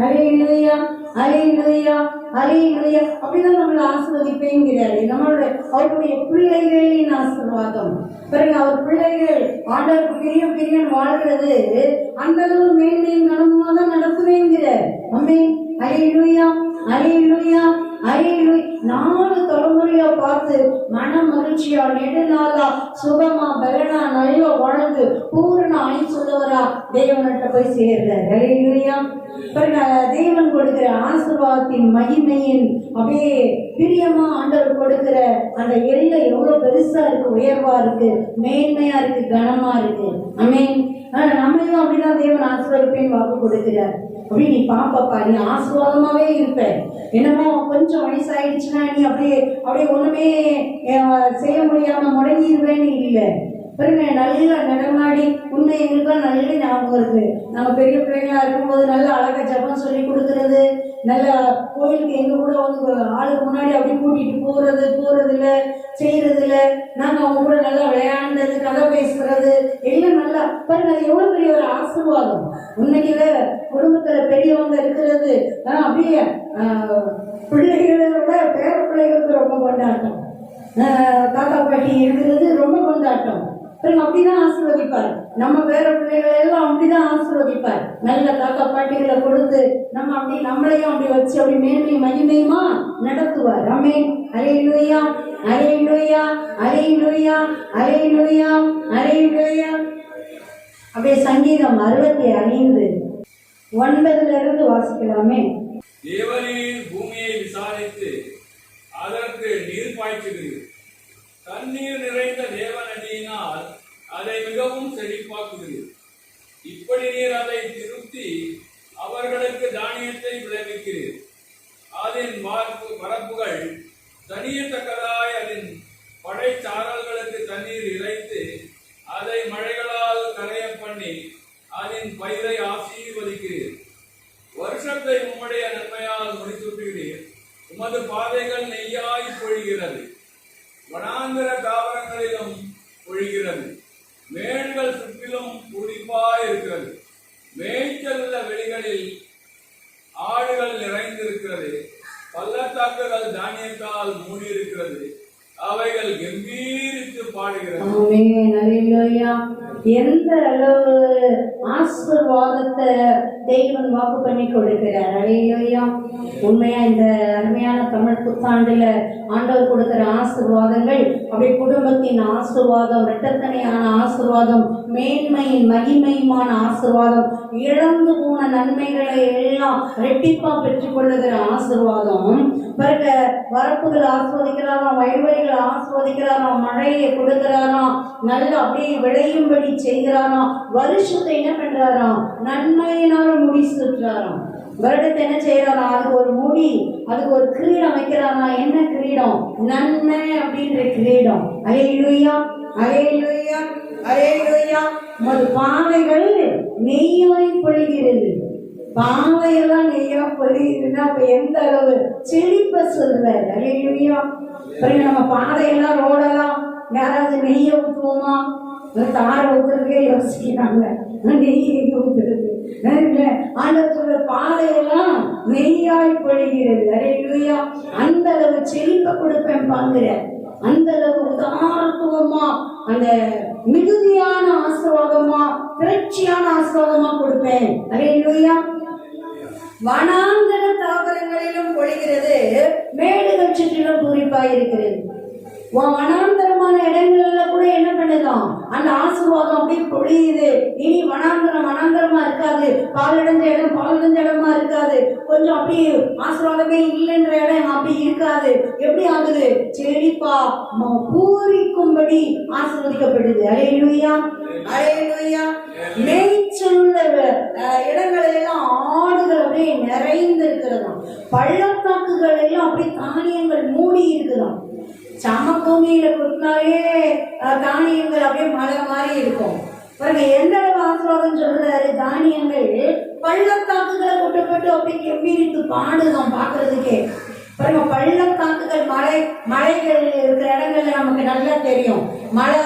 அலையிலுயா அலையிலுயா அலையிலுயா அப்படிதான் நம்மளை ஆசீர்வதிப்பேங்கிறாரு. நம்மளுடைய அவருடைய பிள்ளைகளின் ஆசீர்வாதம் பிறகு அவர் பிள்ளைகள் ஆண்டவருக்கு பிரியம் வாழ்கிறது அந்த அளவு மேன்மையும் கனமுமா தான் நடத்துவேங்கிறார். அம்மே அலையிலுயா அலையிலுயா அலையிலுயா 4 தலைமுறையா பார்த்து மன மகிழ்ச்சியா நெடுநாளா சுகமா பலனா நல்லா வாழ்ந்து பூரண ஆயுசுள்ளவரா தேவன்கிட்ட போய் சேர்றார். அலையிலுயா தேவன் கொடுக்கிற ஆசீர்வாதத்தின் மகிமையின் அப்படியே பிரியமா ஆண்டவர் கொடுக்கிற அந்த எல்லை எவ்வளவு பெருசா இருக்கு, உயர்வா இருக்கு, மேன்மையா இருக்கு, கனமா இருக்கு. ஆமென். நம்மளையும் அப்படிதான் தேவன் ஆசீர்வதிப்பேன்னு வாக்கு கொடுக்கிறார். அப்படி நீ பாப்பாப்பா, நீ ஆசீர்வாதமாவே இருப்ப. என்னமோ கொஞ்சம் வயசாயிடுச்சுன்னா நீ அப்படியே ஒண்ணுமே செய்ய முடியாம முடங்கிடுவேன்னு இல்லை. பாருங்க, நல்லா நடமாடி உண்மை எங்களுக்குலாம் நல்ல ஞாபகம் இருக்கு. நம்ம பெரிய பிள்ளைங்களா இருக்கும்போது நல்ல அழகா ஜபம் சொல்லி கொடுக்கறது, நல்ல கோயிலுக்கு எங்க கூட வந்து ஆளுக்கு முன்னாடி அப்படி கூட்டிட்டு போறதுல செய்யறதுல நாங்க அவங்க கூட நல்லா விளையாண்டது, கதை பேசுறது எல்லாம் நல்லா பாருங்க. அது எவ்வளவு பெரிய ஒரு ஆசீர்வாதம். உண்மையில குடும்பத்துல பெரியவங்க இருக்கிறது அப்படியே பிள்ளைகளோட பேர பிள்ளைகளுக்கு ரொம்ப கொண்டாட்டம், தாத்தா பாட்டி இருக்கிறது ரொம்ப கொண்டாட்டம். அப்படிதான் ஆசீர்வதிப்பார். நம்ம பேர பிள்ளைகளை எல்லாம் அப்படிதான் ஆசீர்வதிப்பார். நல்ல தாத்தா பாட்டிகளை கொடுத்து நம்மளையும் அப்படி வச்சு அப்படி மேன்மை மகிமையுமா நடத்துவார். ஆமென். அல்லேலூயா அல்லேலூயா அல்லேலூயா அல்லேலூயா அல்லேலூயா. அப்படியே சங்கீதம் 65 9 வாசிக்கலாமே. தேவரீர் பூமியை விசாரித்து அதற்கு நீர் பாய்ச்சுகிறீர். தண்ணீர் நிறைந்த தேவநதியினால் அதை மிகவும் செழிப்பாக்குகிறீர். இப்படி நீர் அதை திருத்தி அவர்களுக்கு தானியத்தை விளைவிக்கிறீர். அதன் வரப்புகள் தனியத்தக்கதாய் அதன் படைச்சாரல்களுக்கு தண்ணீர் இறைத்து அதை மழைகளால் கரைய பண்ணி அதன் பயிரை ஆசீர்வதிக்கிறீர். வருஷத்தை உம்முடைய நன்மையால் முடித்துவிடுகிறீர். உமது பாதைகள் நெய்யாய் பொழிகிறது, வனாந்திர தாவரங்களிலும் பொழிகிறது. மேடுகள் சுற்றிலும் குடிப்பாய் இருக்கிறது. மேய்ச்சலுள்ள வெளிகளில் ஆடுகள் நிறைந்திருக்கிறது. பள்ளத்தாக்குகள் தானியத்தால் மூடியிருக்கிறது. அவைகள் கம்பீரித்து பாடுகிறது. எந்த அளவு ஆசீர்வாதத்தை தேவன் வாக்கு பண்ணி கொடுக்கிறார். அல்லேலூயா. உண்மையா இந்த அருமையான தமிழ் புத்தாண்டுல ஆண்டவர் கொடுக்கிற ஆசீர்வாதங்கள் அப்படி குடும்பத்தின் ஆசீர்வாதம், இரட்டத்தனையான ஆசீர்வாதம், மேன்மையின் மகிமையுமான ஆசீர்வாதம், இழந்து போன நன்மைகளை எல்லாம் ரெட்டிப்பா பெற்றுக் கொள்ளுகிற ஆசீர்வாதம். பிறகு வரப்புகள் ஆஸ்வதிக்கிறாராம், வயல்வெளிகளை ஆஸ்வதிக்கிறாராம், மழையை கொடுக்கிறாராம், நல்ல அப்படியே விளையும்படி செய்கிறாராம். வருஷத்தை என்ன பண்றாராம்? நன்மையினால முடி சுற்றாராம். வருடத்தை என்ன செய்யறாராம்? அதுக்கு ஒரு முடி, அதுக்கு ஒரு கிரீடம் வைக்கிறாராம். என்ன கிரீடம்? நன்மை அப்படின்ற கிரீடம். அல்லேலூயா அல்லேலூயா அல்லேலூயா. பாவைகள் நெய்யாய் பொழிகிறது. பாவையெல்லாம் நெய்யா பொழியுதுன்னா அப்ப எந்த அளவு செழிப்ப சொல்றாரு. அல்லேலூயா. நம்ம பாதையெல்லாம் ரோடெல்லாம் யாராவது நெய்ய ஊற்றுவோமா? தார ஊத்துறதுக்கே யோசிக்கிறாங்க. நெய் ஊத்துறது ஆண்டவர் பாதையெல்லாம் நெய்யாய் பொழிகிறது. அல்லேலூயா. அந்த அளவு செழிப்ப கொடுப்பேன் பாக்குற. அந்த அளவு உதாரணத்துவமா அந்த மிகுதியான ஆசீர்வாதமா திரட்சியான ஆசீர்வாதமா கொடுப்பேன். அல்லேலூயா. வனாந்தர தாவரங்களிலும் பொழிகிறது, மேடுகள் சுற்றிலும் பூரிப்பாயிருக்கிறது. வனாந்தரமான இடங்கள்ல கூட என்ன பண்ணுதான் அந்த ஆசீர்வாதம் அப்படியே பொழியுது. இனி வனாந்தரமா இருக்காது, பாலடைஞ்ச இடமா இருக்காது, கொஞ்சம் அப்படி ஆசீர்வாதமே இல்லைன்ற இடம் அப்படி இருக்காது. எப்படி ஆகுது? செழிப்பா பூரிக்கும்படி ஆசீர்வதிக்கப்படுது. அல்லேலூயா, அல்லேலூயா. மேய்ச்சலுள்ள இடங்கள் எல்லாம் ஆடுகள் அப்படியே நிறைந்து இருக்கிறதாம். பள்ளத்தாக்குகள் எல்லாம் அப்படியே தானியங்கள் மூடி இருக்குதாம். சமபூமியில கொடுத்தாலே தானியங்கள் அப்படியே மழை மாதிரி இருக்கும். பாருங்க எந்த அளவு ஆசீர்வாதம் சொல்றாரு. தானியங்கள் பள்ளத்தாக்குகளை கொட்டப்பட்டு அப்படி கெம்பீரித்து பாடுதான் பாக்குறதுக்கே. பாருங்க பள்ளத்தாக்குகள் மலைகள் இருக்கிற இடங்கள்ல நமக்கு நல்லா தெரியும். மழை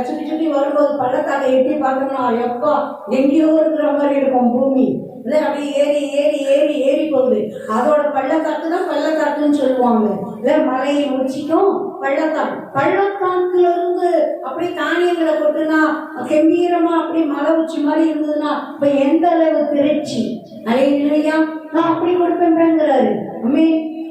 சுற்றி சுற்றி வரும்போது பள்ளத்தாக்கை எட்டி பார்க்கணும்னா எப்பா எங்கேயோ இருக்கிற மாதிரி இருக்கும் பூமி. அப்படியே ஏறி ஏறி ஏறி ஏறி போகுது. அதோட பள்ளத்தாக்கு தான் பள்ளத்தாக்குன்னு சொல்லுவாங்க. இல்ல மலையை உச்சிக்கும் பள்ளத்தாக்குல இருந்து அப்படி தானியங்களை கொட்டுனா கம்பீரமா அப்படி மலை உச்சி மாதிரி இருந்ததுன்னா இப்ப எந்த அளவு திரட்சி. அல்லேலூயா. நான் அப்படி கொடுப்பேங்கிறாரு.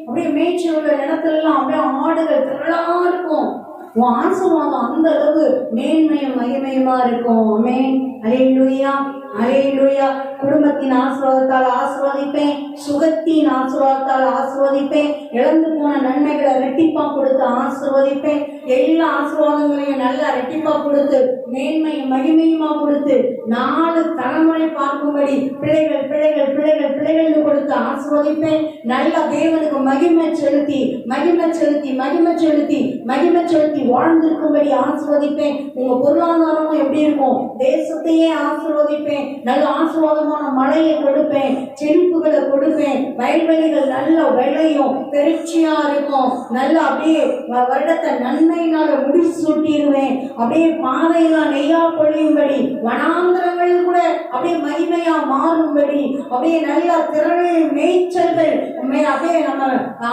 அப்படியே மேய்ச்சல் உள்ள இடத்துல எல்லாம் அப்படியே ஆடுகள் திரளா இருக்கும். உன் ஆசீர்வாதம் அந்த அளவு மேன்மையும் மகிமையுமா இருக்கும். ஆமென். அல்லேலூயா, அல்லேலூயா. குடும்பத்தின் ஆசீர்வாதத்தால் ஆசீர்வதிப்பேன், சுகத்தின் ஆசீர்வாதத்தால் ஆசீர்வதிப்பேன், இழந்து போன நன்மைகளை ரெட்டிப்பா கொடுத்து ஆசீர்வதிப்பேன். எல்லா ஆசீர்வாதங்களையும் நல்லா ரெட்டிப்பா கொடுத்து மேன்மையும் மகிமையுமா கொடுத்து 4 தலைமுறை பார்க்கும்படி பிள்ளைகள் பிள்ளைகள் பிள்ளைகள் பிள்ளைகள் கொடுத்து ஆசீர்வதிப்பேன். நல்ல தேவனுக்கு மகிமை செலுத்தி மகிமை செலுத்தி மகிமை செலுத்தி மகிமை செலுத்தி வாழ்ந்திருக்கும்படி ஆசீர்வதிப்பேன். உங்க பொருளாதாரமும் எப்படி இருக்கும்? தேசத்தையே ஆசீர்வதிப்பேன். நல்ல ஆசீர்வாதமான மழையை கொடுப்பேன், செழிப்புகளை கொடுப்பேன். வயல்வெளிகள் நல்ல விளையும், திருச்சியா இருக்கும். நல்லா அப்படியே வருடத்தை நன்மையினால முடிசூட்டிடுவேன். அப்படியே பாதையெல்லாம் நெய்யா பொழியும்படி, வனாந்தரங்களில் கூட அப்படியே மகிமையா மாறும்படி, அப்படியே நல்லா திரள் மேய்ச்சல்கள் அப்படியே நம்ம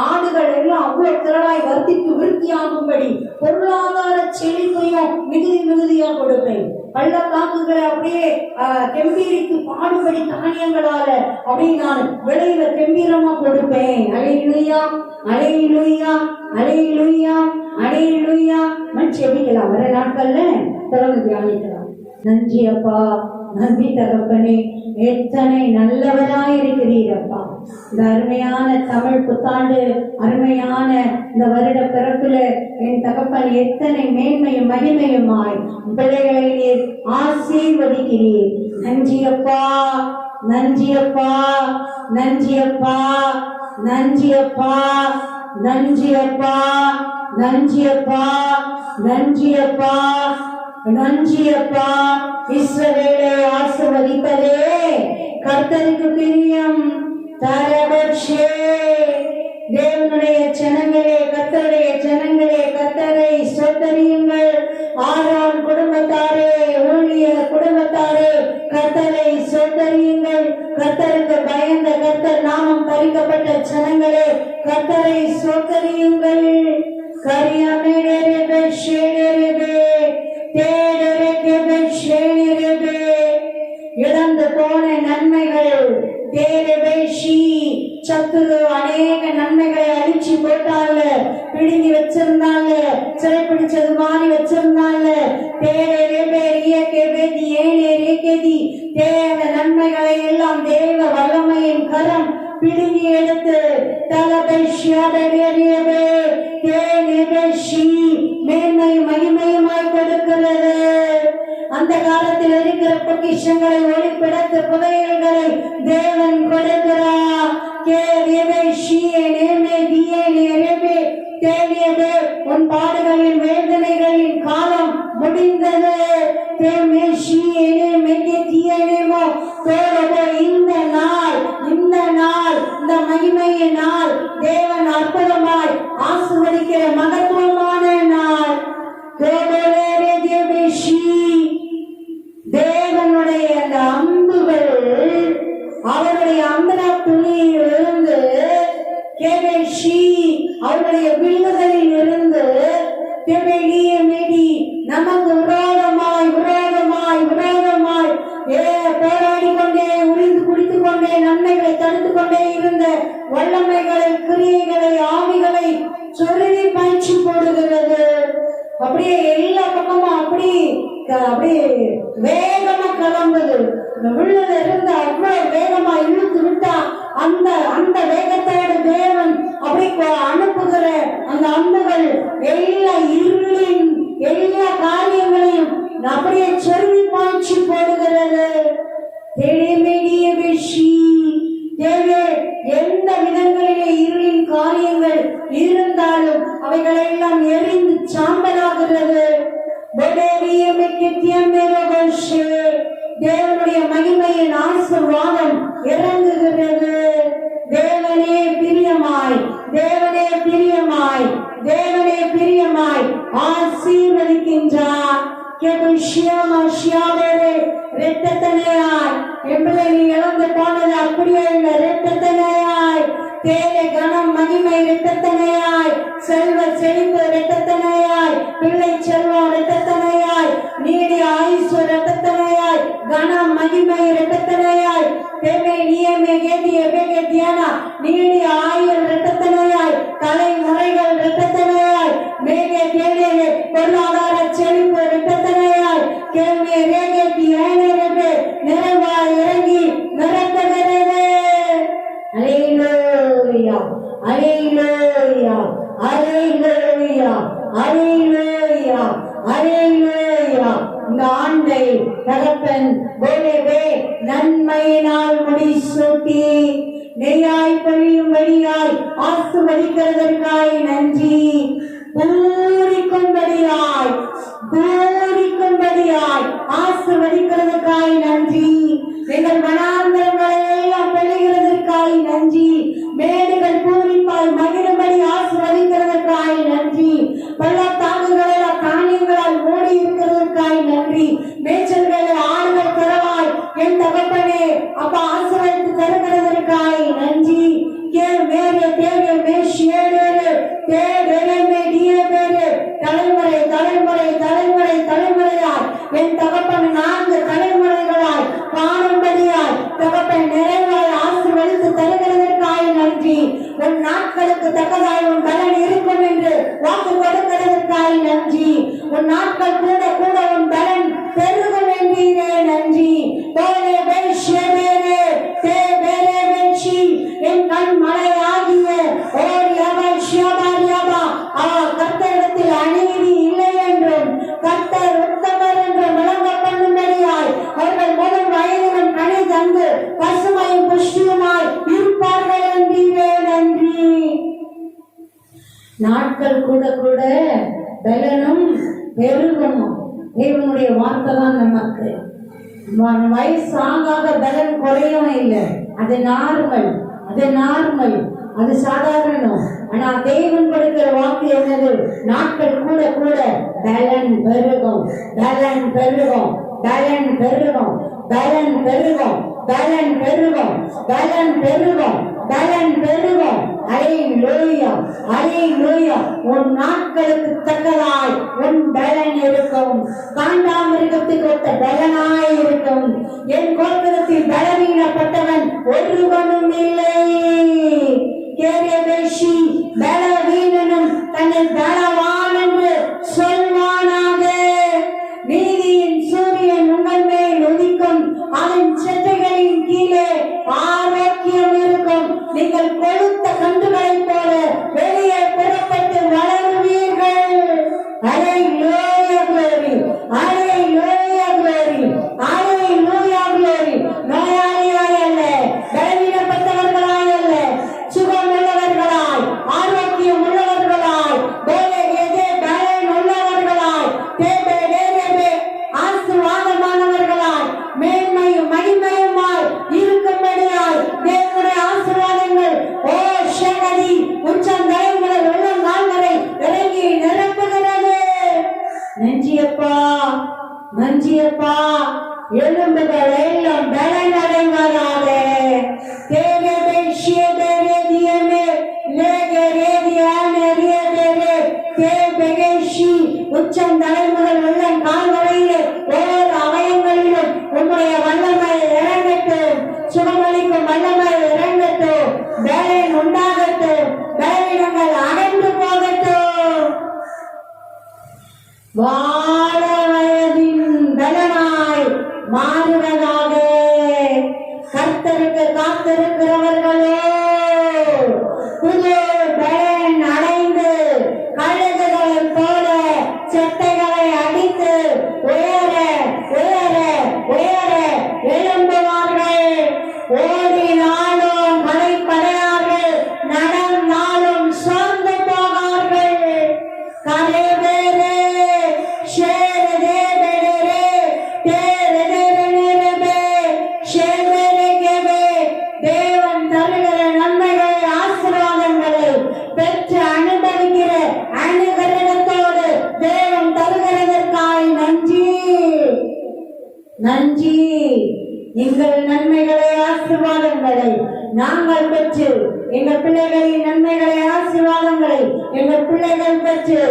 ஆடுகள் எல்லாம் அவ்வளவு திரளாய் வர்த்திக்கு விருத்தியாகும்படி பொருளாதார செழிப்பையும் மிகுதியா கொடுப்பேன். பள்ளத்தாக்குகளை அப்படியே கெம்பீரித்து பாடுபடி தானியங்களால அப்படியே நான் விளையில கெம்பீரமா கொடுப்பேன். அல்லேலூயா, அல்லேலூயா, அல்லேலூயா, அல்லேலூயா. மனுஷ எபிக்கலாம் வர நாட்கள்ல தொடர்ந்து தியானிக்கலாம். நன்றி அப்பா, நன்றி தகப்பனே, எத்தனை நல்லவராய் இருக்கிறீரப்பா. இந்த அருமையான தமிழ் புத்தாண்டு, அருமையான இந்த வருட பிறப்புல என் தகப்பன் எத்தனை மேன்மையும் மகிமையுமாய் பிள்ளைகளை நீர் ஆசீர்வதிக்கிறீர். நன்றி அப்பா, நன்றி அப்பா, நன்றி அப்பா, நன்றி அப்பா, நன்றி அப்பா, நன்றி அப்பா, நன்றி அப்பா, நன்றி அப்பா. இஸ்ரவேலை ஆசீர்வதிப்பதே கர்த்தருக்கு பிரியம். தரபட்சே தேவனுடைய ஜனங்களே, கர்த்தருடைய ஜனங்களே, கர்த்தரை ஸ்தோத்திரியுங்கள். ஆரோன் குடும்பத்தாரே, ஊழிய குடும்பத்தாரே, கர்த்தரை ஸ்தோத்திரியுங்கள். கர்த்தருக்கு பயந்த கர்த்தர் நாமம் பறிக்கப்பட்ட ஜனங்களே, கர்த்தரை ஸ்தோத்திரியுங்கள். கரியமேரே ஷேரே இழந்து போன நன்மைகள் சத்துரு அநேக நன்மைகளை அழிச்சு போட்டாங்க, பிடுங்கி வச்சிருந்தாங்க, சிறைப்பிடிச்சது மாதிரி வச்சிருந்தாங்க. தேவ நன்மைகளை எல்லாம் தேவ வல்லமையின் கரம் பிடுங்கி எடுத்து மேன்மை மகிமையுமாய் கொடுக்கிறது. அந்த காலத்தில் இருக்கிற பொக்கிஷங்களை ஒளிப்பிடத்து புதையல்களை தேவன் கொடுக்கிறார். உன் பாடுகளின் வேதனைகளின் காலம் முடிந்தது. இந்த நாள் இந்த மகிமையின் நாள், தேவன் அற்புதமாய் ஆசீர்வதிக்கிற மகத்துவமான நாள். தேவனுடைய அந்த அம்புகள் அவருடைய அம்பரா துணியில் இருந்து அவருடைய வில்லுகளில் இருந்து வல்லமைகளை, கிரியைகளை, ஆவிகளை சொருவி பாய்ச்சி போடுகிறது. அப்படியே எல்லா பக்கமும் அப்படியே வேகமா கிளம்புது. இந்த உள்ளத இருந்து அவ்வளவு வேகமா இழுத்து விட்டா அந்த வேகத்தோட தேவன் அப்படி அனுப்புகிற அந்த அம்புகள் எல்லா இருளின் எல்லா காரியங்களையும் அப்படியே சொருவி பாய்ச்சி போடுகிறது. எந்த விதங்களிலே இருளின் காரியங்கள் இருந்தாலும் அவைகளெல்லாம் எரிந்து சாம்பலாகிறது. தேவனுடைய மகிமையின் ஆசீர்வாதம் இறங்குகிறது. தேவனே பிரியமாய், தேவனே பிரியமாய், தேவனே பிரியமாய் ஆசீர்வதிக்கின்றார். இரட்டத்தனையாய் என்பதை நீ இழந்து போனது அப்படியே இல்லை. இரட்டத்தனையாய் தேவை, கனம், மகிமை இரட்டத்தனையாய், செல்வ செழிப்பு இரட்டத்தனையாய், பிள்ளை செல்வம் இரட்டத்தனையாய், நீடிய ஆயுசு இரட்டத்தனையாய், கனம், மகிமை இரட்டத்தனையாய், தேவை, நியமே, கேதிய, வேக, தியானா, நீடிய ஆயுள் இரட்டத்தனையாய், தலைமுறைகள் இரட்டத்தனையாய், மேக, தேவையே, பொருளாதார செழிப்பு இரட்டத்தனையாய், கேள்வி, ரேகேட்டி, ஐநூறு நிறைவாய் இறங்கி நிரப்புகிறது. அல்லேலூயா, அல்லேலூயா, அல்லேலூயா, அல்லேலூயா, அல்லேலூயா. இந்த ஆண்டை தகப்பன் போலவே நன்மையினால் முடிசூட்டி நெய்யாய் பொழியும் வழியாய் ஆசீர்வதிக்கிறதற்காய் நன்றி. பூரிக்கும்படியாய் ஆசீர்வதிக்கிறதற்காய் நன்றி. எங்கள் வனாந்தரங்களை எல்லாம் பெறுகிறதற்காய் நன்றி. மேடுகள் பூரிப்பாய் மகிழும்படி ஆசீர்வதிக்கிறதற்காய் நன்றி. பள்ளத்தாக்குகளை காணியங்களால் மூடி இருக்கிறதற்காய் நன்றி. மேய்ச்சல்களை ஆடுகள் தரவாய் என் தகப்பனே அப்பா ஆசீர்வதித்து தருகிறதற்காய் நன்றி. தலைமுறை தலைமுறை தலைமுறை தலைமுறையாய் என் தகப்பன் 4 தலைமுறைகளாய் காணும்படியாய் தகப்பன் நிறைவாய் ஆசீர்வதித்து தருகிறதற்காய் நன்றி. உன் நாட்களுக்கு தக்கதாய் உன் பலன் இருக்கும் என்று வாக்கு கொடுக்கிறதற்காய் நன்றி. உன் நாட்கள் கூட கூட உன் பலன் பெருகும் என்றீரே நன்றி. என் கண் மழையாகிய கர்த்தரிடத்தில் அநீதி இல்லை என்றும் கர்த்தர் உத்தமர் என்று விளங்க பண்ணும்படியாய் அவர்கள் முதல் வயதிலும் கனி தந்து பசுமையும் புஷ்டியுமாய் இருப்பார்கள் என்றீரே நன்றி. நாட்கள் கூட கூட பலனும் பெருகும். தேவனுடைய வார்த்தை தான் நமக்கு. வயசு ஆகாத பலன் குறையும் இல்லை. அது நார்மல், அது சாதாரணம். ஆனா தேவன் கொடுக்கிற வாக்கு என்னது? நாட்கள் கூட கூட பலன் பெருகும், பலன் பெருகும், பலன் பெருகும், பலன் பெருகும், பலன் பெருகும், பலன் பெருகும், பலன் பெருகும். அல்லேலூயா, அல்லேலூயா. உன் நாட்களுக்கு தக்கதாய் உன் பலன் இருக்கும். காண்டாமிருகத்துக்கு ஒத்த பலனாய் இருக்கும். என் கோத்திரத்தில் பலவீனப்பட்டவன் ஒருவனும் இல்லை. பலவீனனும் தன்னை பலவான் என்று சொல்வானாக. நீதியின் சூரியன் உங்கள் மேல் உதிக்கும், அதன் செட்டைகளின் கீழே ஆரோக்கியம் இருக்கும். நீங்கள் கொழுத்த கன்றுகளைப் போல வெளியே புறப்பட்டு வளருவீர்கள். அல்லேலூயா, glory, அல்லேலூயா, glory, அல்லேலூயா, glory. நோயாளியாய் அல்ல, பலவீனப்பட்டவர்களாய் அல்ல, சுகமுள்ளவர்களாய், ஆரோக்கியம் உள்ளவர்களாய், பலன் உள்ளவர்களாய், ஆசீர்வாதமானவர்களாய், மேன்மையும் மகிமையுமாய் இருக்கும்படியாய் தேவனுடைய ஆசீர்வாதங்கள் சகதி உச்சம் தலைமுறை உள்ளம் நாள்வரை இறங்கி நிரப்புகிறது. நஞ்சியப்பா, நஞ்சியப்பா, எலும்புகள் எல்லாம் பலன் அடைவதாக. உச்சம் தலைமுதல் உள்ளம் கால் வரையிலே ஒவ்வொரு அவயங்களிலும் உன்னுடைய வல்லமை இறங்கட்டும். சுகமளிக்கும் வல்லமை இறங்கட்டும். உண்டாகட்டும், பலவீனங்கள் அகன்று போகட்டும். வாழ வயதின் பலனாய் மாறுவதாக. கர்த்தருக்கு காத்திருக்கிறவர்களோ புது பலன் அடைந்து கழுகுகளைப் போல செட்டைகளை அடித்து உயர உயர உயர எழும்புவார்கள். ஓடினாலும் மலைப்படையார்கள், நடந்தாலும் சோர்ந்து போவார்கள். கரைவேறு தேவன் தருகிற நன்மைகளை ஆசீர்வாதங்களை பெற்று அனுபவிக்கிற அனுகிரகத்தோடு தேவன் தருகிறதற்காய் நன்றி நன்றி. எங்கள் நன்மைகளை ஆசீர்வாதங்களை நாங்கள் பெற்று எங்கள் பிள்ளைகளின் நன்மைகளை ஆசீர்வாதங்களை எங்கள் பிள்ளைகள் பெற்று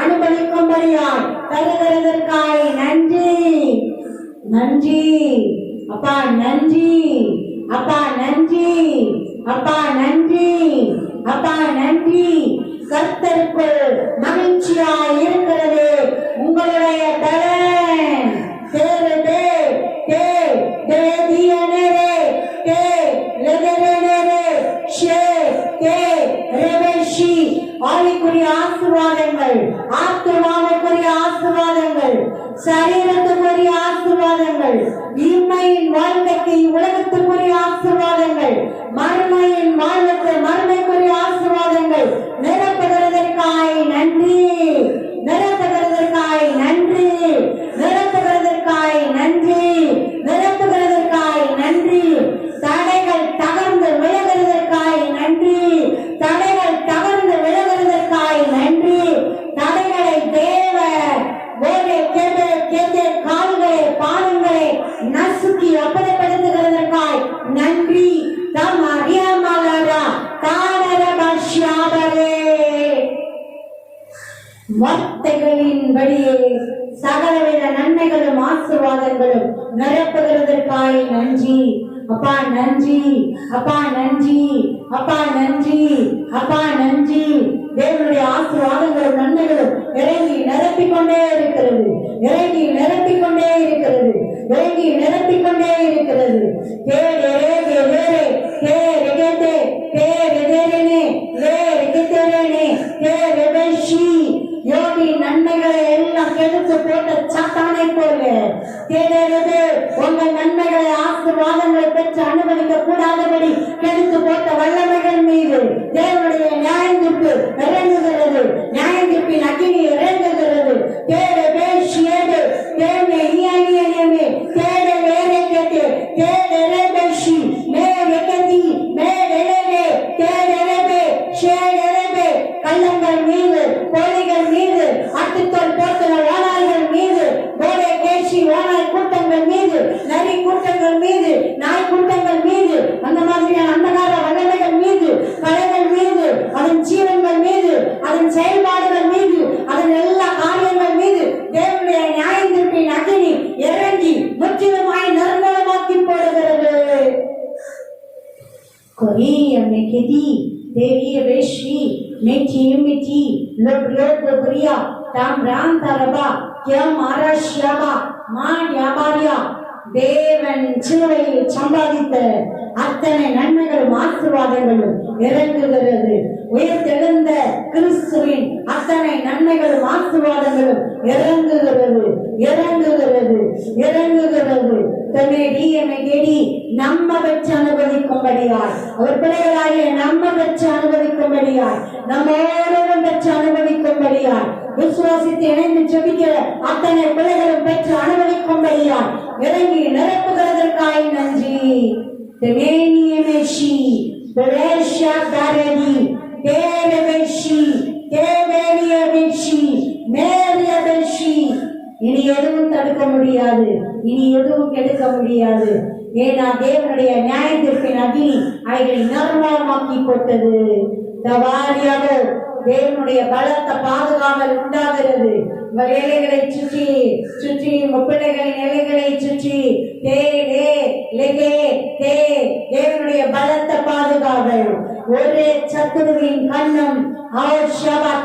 அனுபவிக்கும்படியாய் தருகிறதற்காய் நன்றி நன்றி அப்பா, நன்றி அப்பா, நன்றி அப்பா, நன்றி அப்பா, நன்றி. கர்த்தருக்குள் மகிழ்ச்சியாய் இருக்கிறது உங்களுடைய பலன். ஆவிக்குரிய ஆசீர்வாதங்கள், ஆத்துமாவுக்குரிய ஆசீர்வாதங்கள், சரீரத்துக்குரிய ஆசீர்வாதங்கள், இம்மையின் வாழ்க்கைக்கு உலகத்துக்குரிய ஆசீர்வாதங்கள், மறுமையின் வாழ்வுக்கு மறுமைக்குரிய ஆசீர்வாதங்கள் நிரப்புகிறதற்காய் நன்றி, நிரப்புகிறதற்காய் நன்றி, நிரப்புகிறதற்காய் நன்றி, நிரப்புகிறதற்காய் நன்றி. தடைகள் தகர்ந்து விலகிறதற்காய் நன்றி, தடைகள் தகர்ந்து விலகிறதற்காய் நன்றி. தடைகளை தேவ கால்களை பாதங்களை நசுக்கி அப்புறப்படுத்துகிறதற்காய் நன்றி. தம் அறியாமலரா தானரபஷ்யாபரே. வார்த்தைகளின்படியே சகலவித நன்மைகளும் ஆசீர்வாதங்களும் நிரப்புகிறதற்காய் நன்றி அப்பா, நன்றி அப்பா, நன்றி அப்பா, நன்றி அப்பா, நன்றி. தேவனுடைய ஆசீர்வாதங்களும் நன்மைகளும் இறங்கி நிரப்பிக்கொண்டே இருக்கிறது, இறங்கி நிரப்பிக்கொண்டே இருக்கிறது, இறங்கி நிரப்பிக்கொண்டே இருக்கிறது. யோகி நன்மைகளை எல்லாம் கெடுத்து போட்ட சாத்தானை போல உங்கள் நன்மைகளை ஆசீர்வாதங்களை பெற்று அனுபவிக்க கூடாதபடி கெடுத்து போட்ட வல்லமைகள் மீது தேவனுடைய நியாயத்திற்கு இறங்குகிறது, நியாயத்திற்பின் அக்கினி இறங்குகிறது. கள்ளங்கள் மீது, கோழிகள் மீது, அட்டுத்தோல் போட்டுள்ள ஓனாய்கள் மீது, கோடை கேசி ஓனாய் கூட்டங்கள் மீது, நரி கூட்டங்கள் மீது, நாய் கூட்டங்கள் மீது, அந்த மாதிரியான அந்தகார வல்லமைகள் மீது, கலைகள் மீது, அதன் ஜீவன்கள் மீது, அதன் செயல்பாடுகள் மீது, அதன் எல்லா காரியங்கள் மீது தேவனுடைய நியாயத்திற்பின் அக்கினி இறங்கி முற்றிலுமாய் நிர்மூலமாக்கி போடுகிறது. கொரிய மெகிதி தேவிய வேஷி மெச்சி மிச்சி லோட் பிரியா தாம் ராம் தரபா கியா மாராஷ்யாபா மா வியாபாரியா. தேவன் சிலுவையில் சம்பாதித்த அத்தனை நன்மைகளும் ஆசீர்வாதங்களும் இறங்குகிறது. உயர்த்தெழுந்த கிறிஸ்துவின் அத்தனை நன்மைகளும் ஆசீர்வாதங்களும் இறங்குகிறது, இறங்குகிறது, இறங்குகிறது. நம்ம பெற்று அனுபவிக்கும்படியாய், அவர் பிள்ளைகளாகிய நம்ம பெற்று அனுபவிக்கும்படியாய், நம்மோடும் பெற்று அனுபவிக்கும்படியாய், விசுவாசித்து இணைந்து ஜெபிக்கிற அத்தனை பிள்ளைகளும் பெற்று அனுபவிக்கும்படியாய் இறங்கி நிரப்புகிறதற்காய் நன்றி. இனி எதுவும் தடுக்க முடியாது, இனி எதுவும் கெடுக்க முடியாது. ஏன்னா தேவனுடைய நியாயத்திற்பின் அக்னி அவைகளை நிர்மூலமாக்கி போட்டது. தவாரியாக தேவனுடைய பலத்த பாதுகாவல் உண்டாகிறது. உங்கள் ஏழைகளை சுற்றி சுற்றி, உங்கள் பிள்ளைகளின் ஏழைகளை சுற்றி தேவனுடைய பலத்த பாதுகாவல் அவள். ஒரே சத்துருவின் கண்ணும்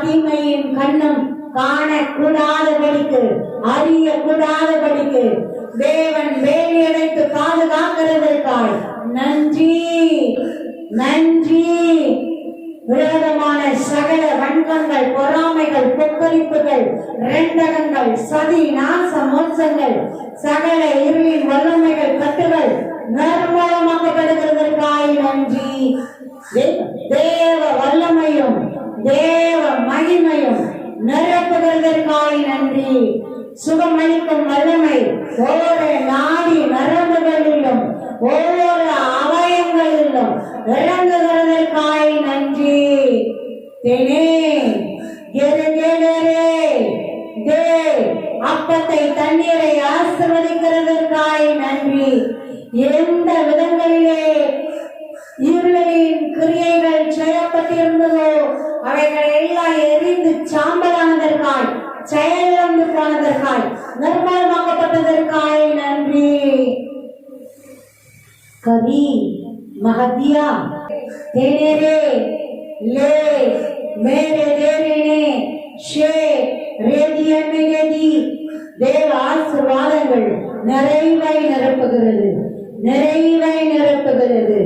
தீமையின் கண்ணும் காணக்கூடாதபடிக்கு, அறியக்கூடாதபடிக்கு தேவன் வேலியடைத்து பாதுகாக்கிறதற்காய் நன்றி, நன்றி. விரோதமான சகல வன்கங்கள், பொறாமைகள், கொக்கரிப்புகள், ரெண்டகங்கள், சதி, நாச மோசங்கள், சகல இருளின் வல்லமைகள், கட்டுகள் நிர்மூலமாக்கப்படுகிறதற்காய் நன்றி. தேவ வல்லமையும் தேவ மகிமையும் நிரப்புகிறதற்காய் நன்றி. சுகமளிக்கும் வல்லமை ஒவ்வொரு நாடி நரம்புகளிலும் ஒவ்வொரு அவயங்களிலும் இறங்குகிறதற்காய் நன்றி. அப்பத்தை தண்ணீரை ஆசீர்வதிக்கிறதற்காய் நன்றி. எந்த விதங்களிலே இருளின் கிரியைகள் செய்யப்பட்டிருந்ததோ அவைகள் எல்லாம் எரிந்து சாம்பலானதற்காய், செயலிழந்து போனதற்காய், நிர்மூலமாக்கப்பட்டதற்காய் நன்றி. கவி மகதியா தேனேரே லே மேரே தேனே ஷே ரேதியமேதி தேவ ஆசீர்வாதங்கள் நிறைவாய் நிரப்புகிறது, நிறைவாய் நிரப்புகிறது.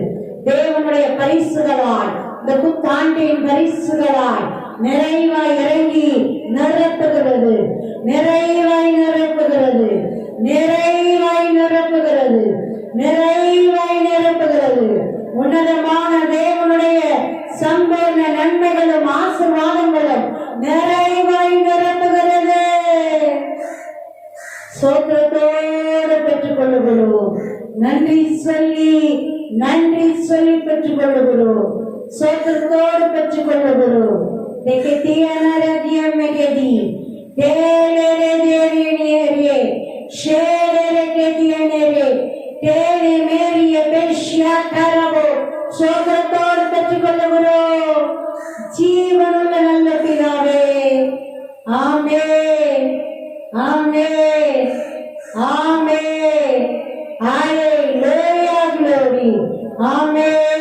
தேவனுடைய பரிசுகளாய், இந்த புத்தாண்டின் பரிசுகளாய் நிறைவாய் இறங்கி நிரப்புகிறது, நிறைவாய் நிரப்புகிறது, நிறைவாய் நிரப்புகிறது, நிறைவாய் நிரப்புகிறது. உன்னதமான தேவனுடைய சம்பூர்ண நன்மைகளும் ஆசீர்வாதங்களும் நிறைவாய் நிரப்புகிறது. சோத்திரத்தோடு பெற்றுக் கொள்ளுகிறோம். நன்றி சொல்லி, நன்றி சொல்லி பெற்றுக் கொள்ளுகிறோம். சோத்திரத்தோடு பெற்றுக் கொள்ளுகிறோம். சோத்திரத்தோடு பெற்றுக் கொள்ளுகிறோம். ஜீவனுள்ள நல்ல பிதாவே, ஆமென், ஆமென், ஆமென். Hallelujah, glory. Amen.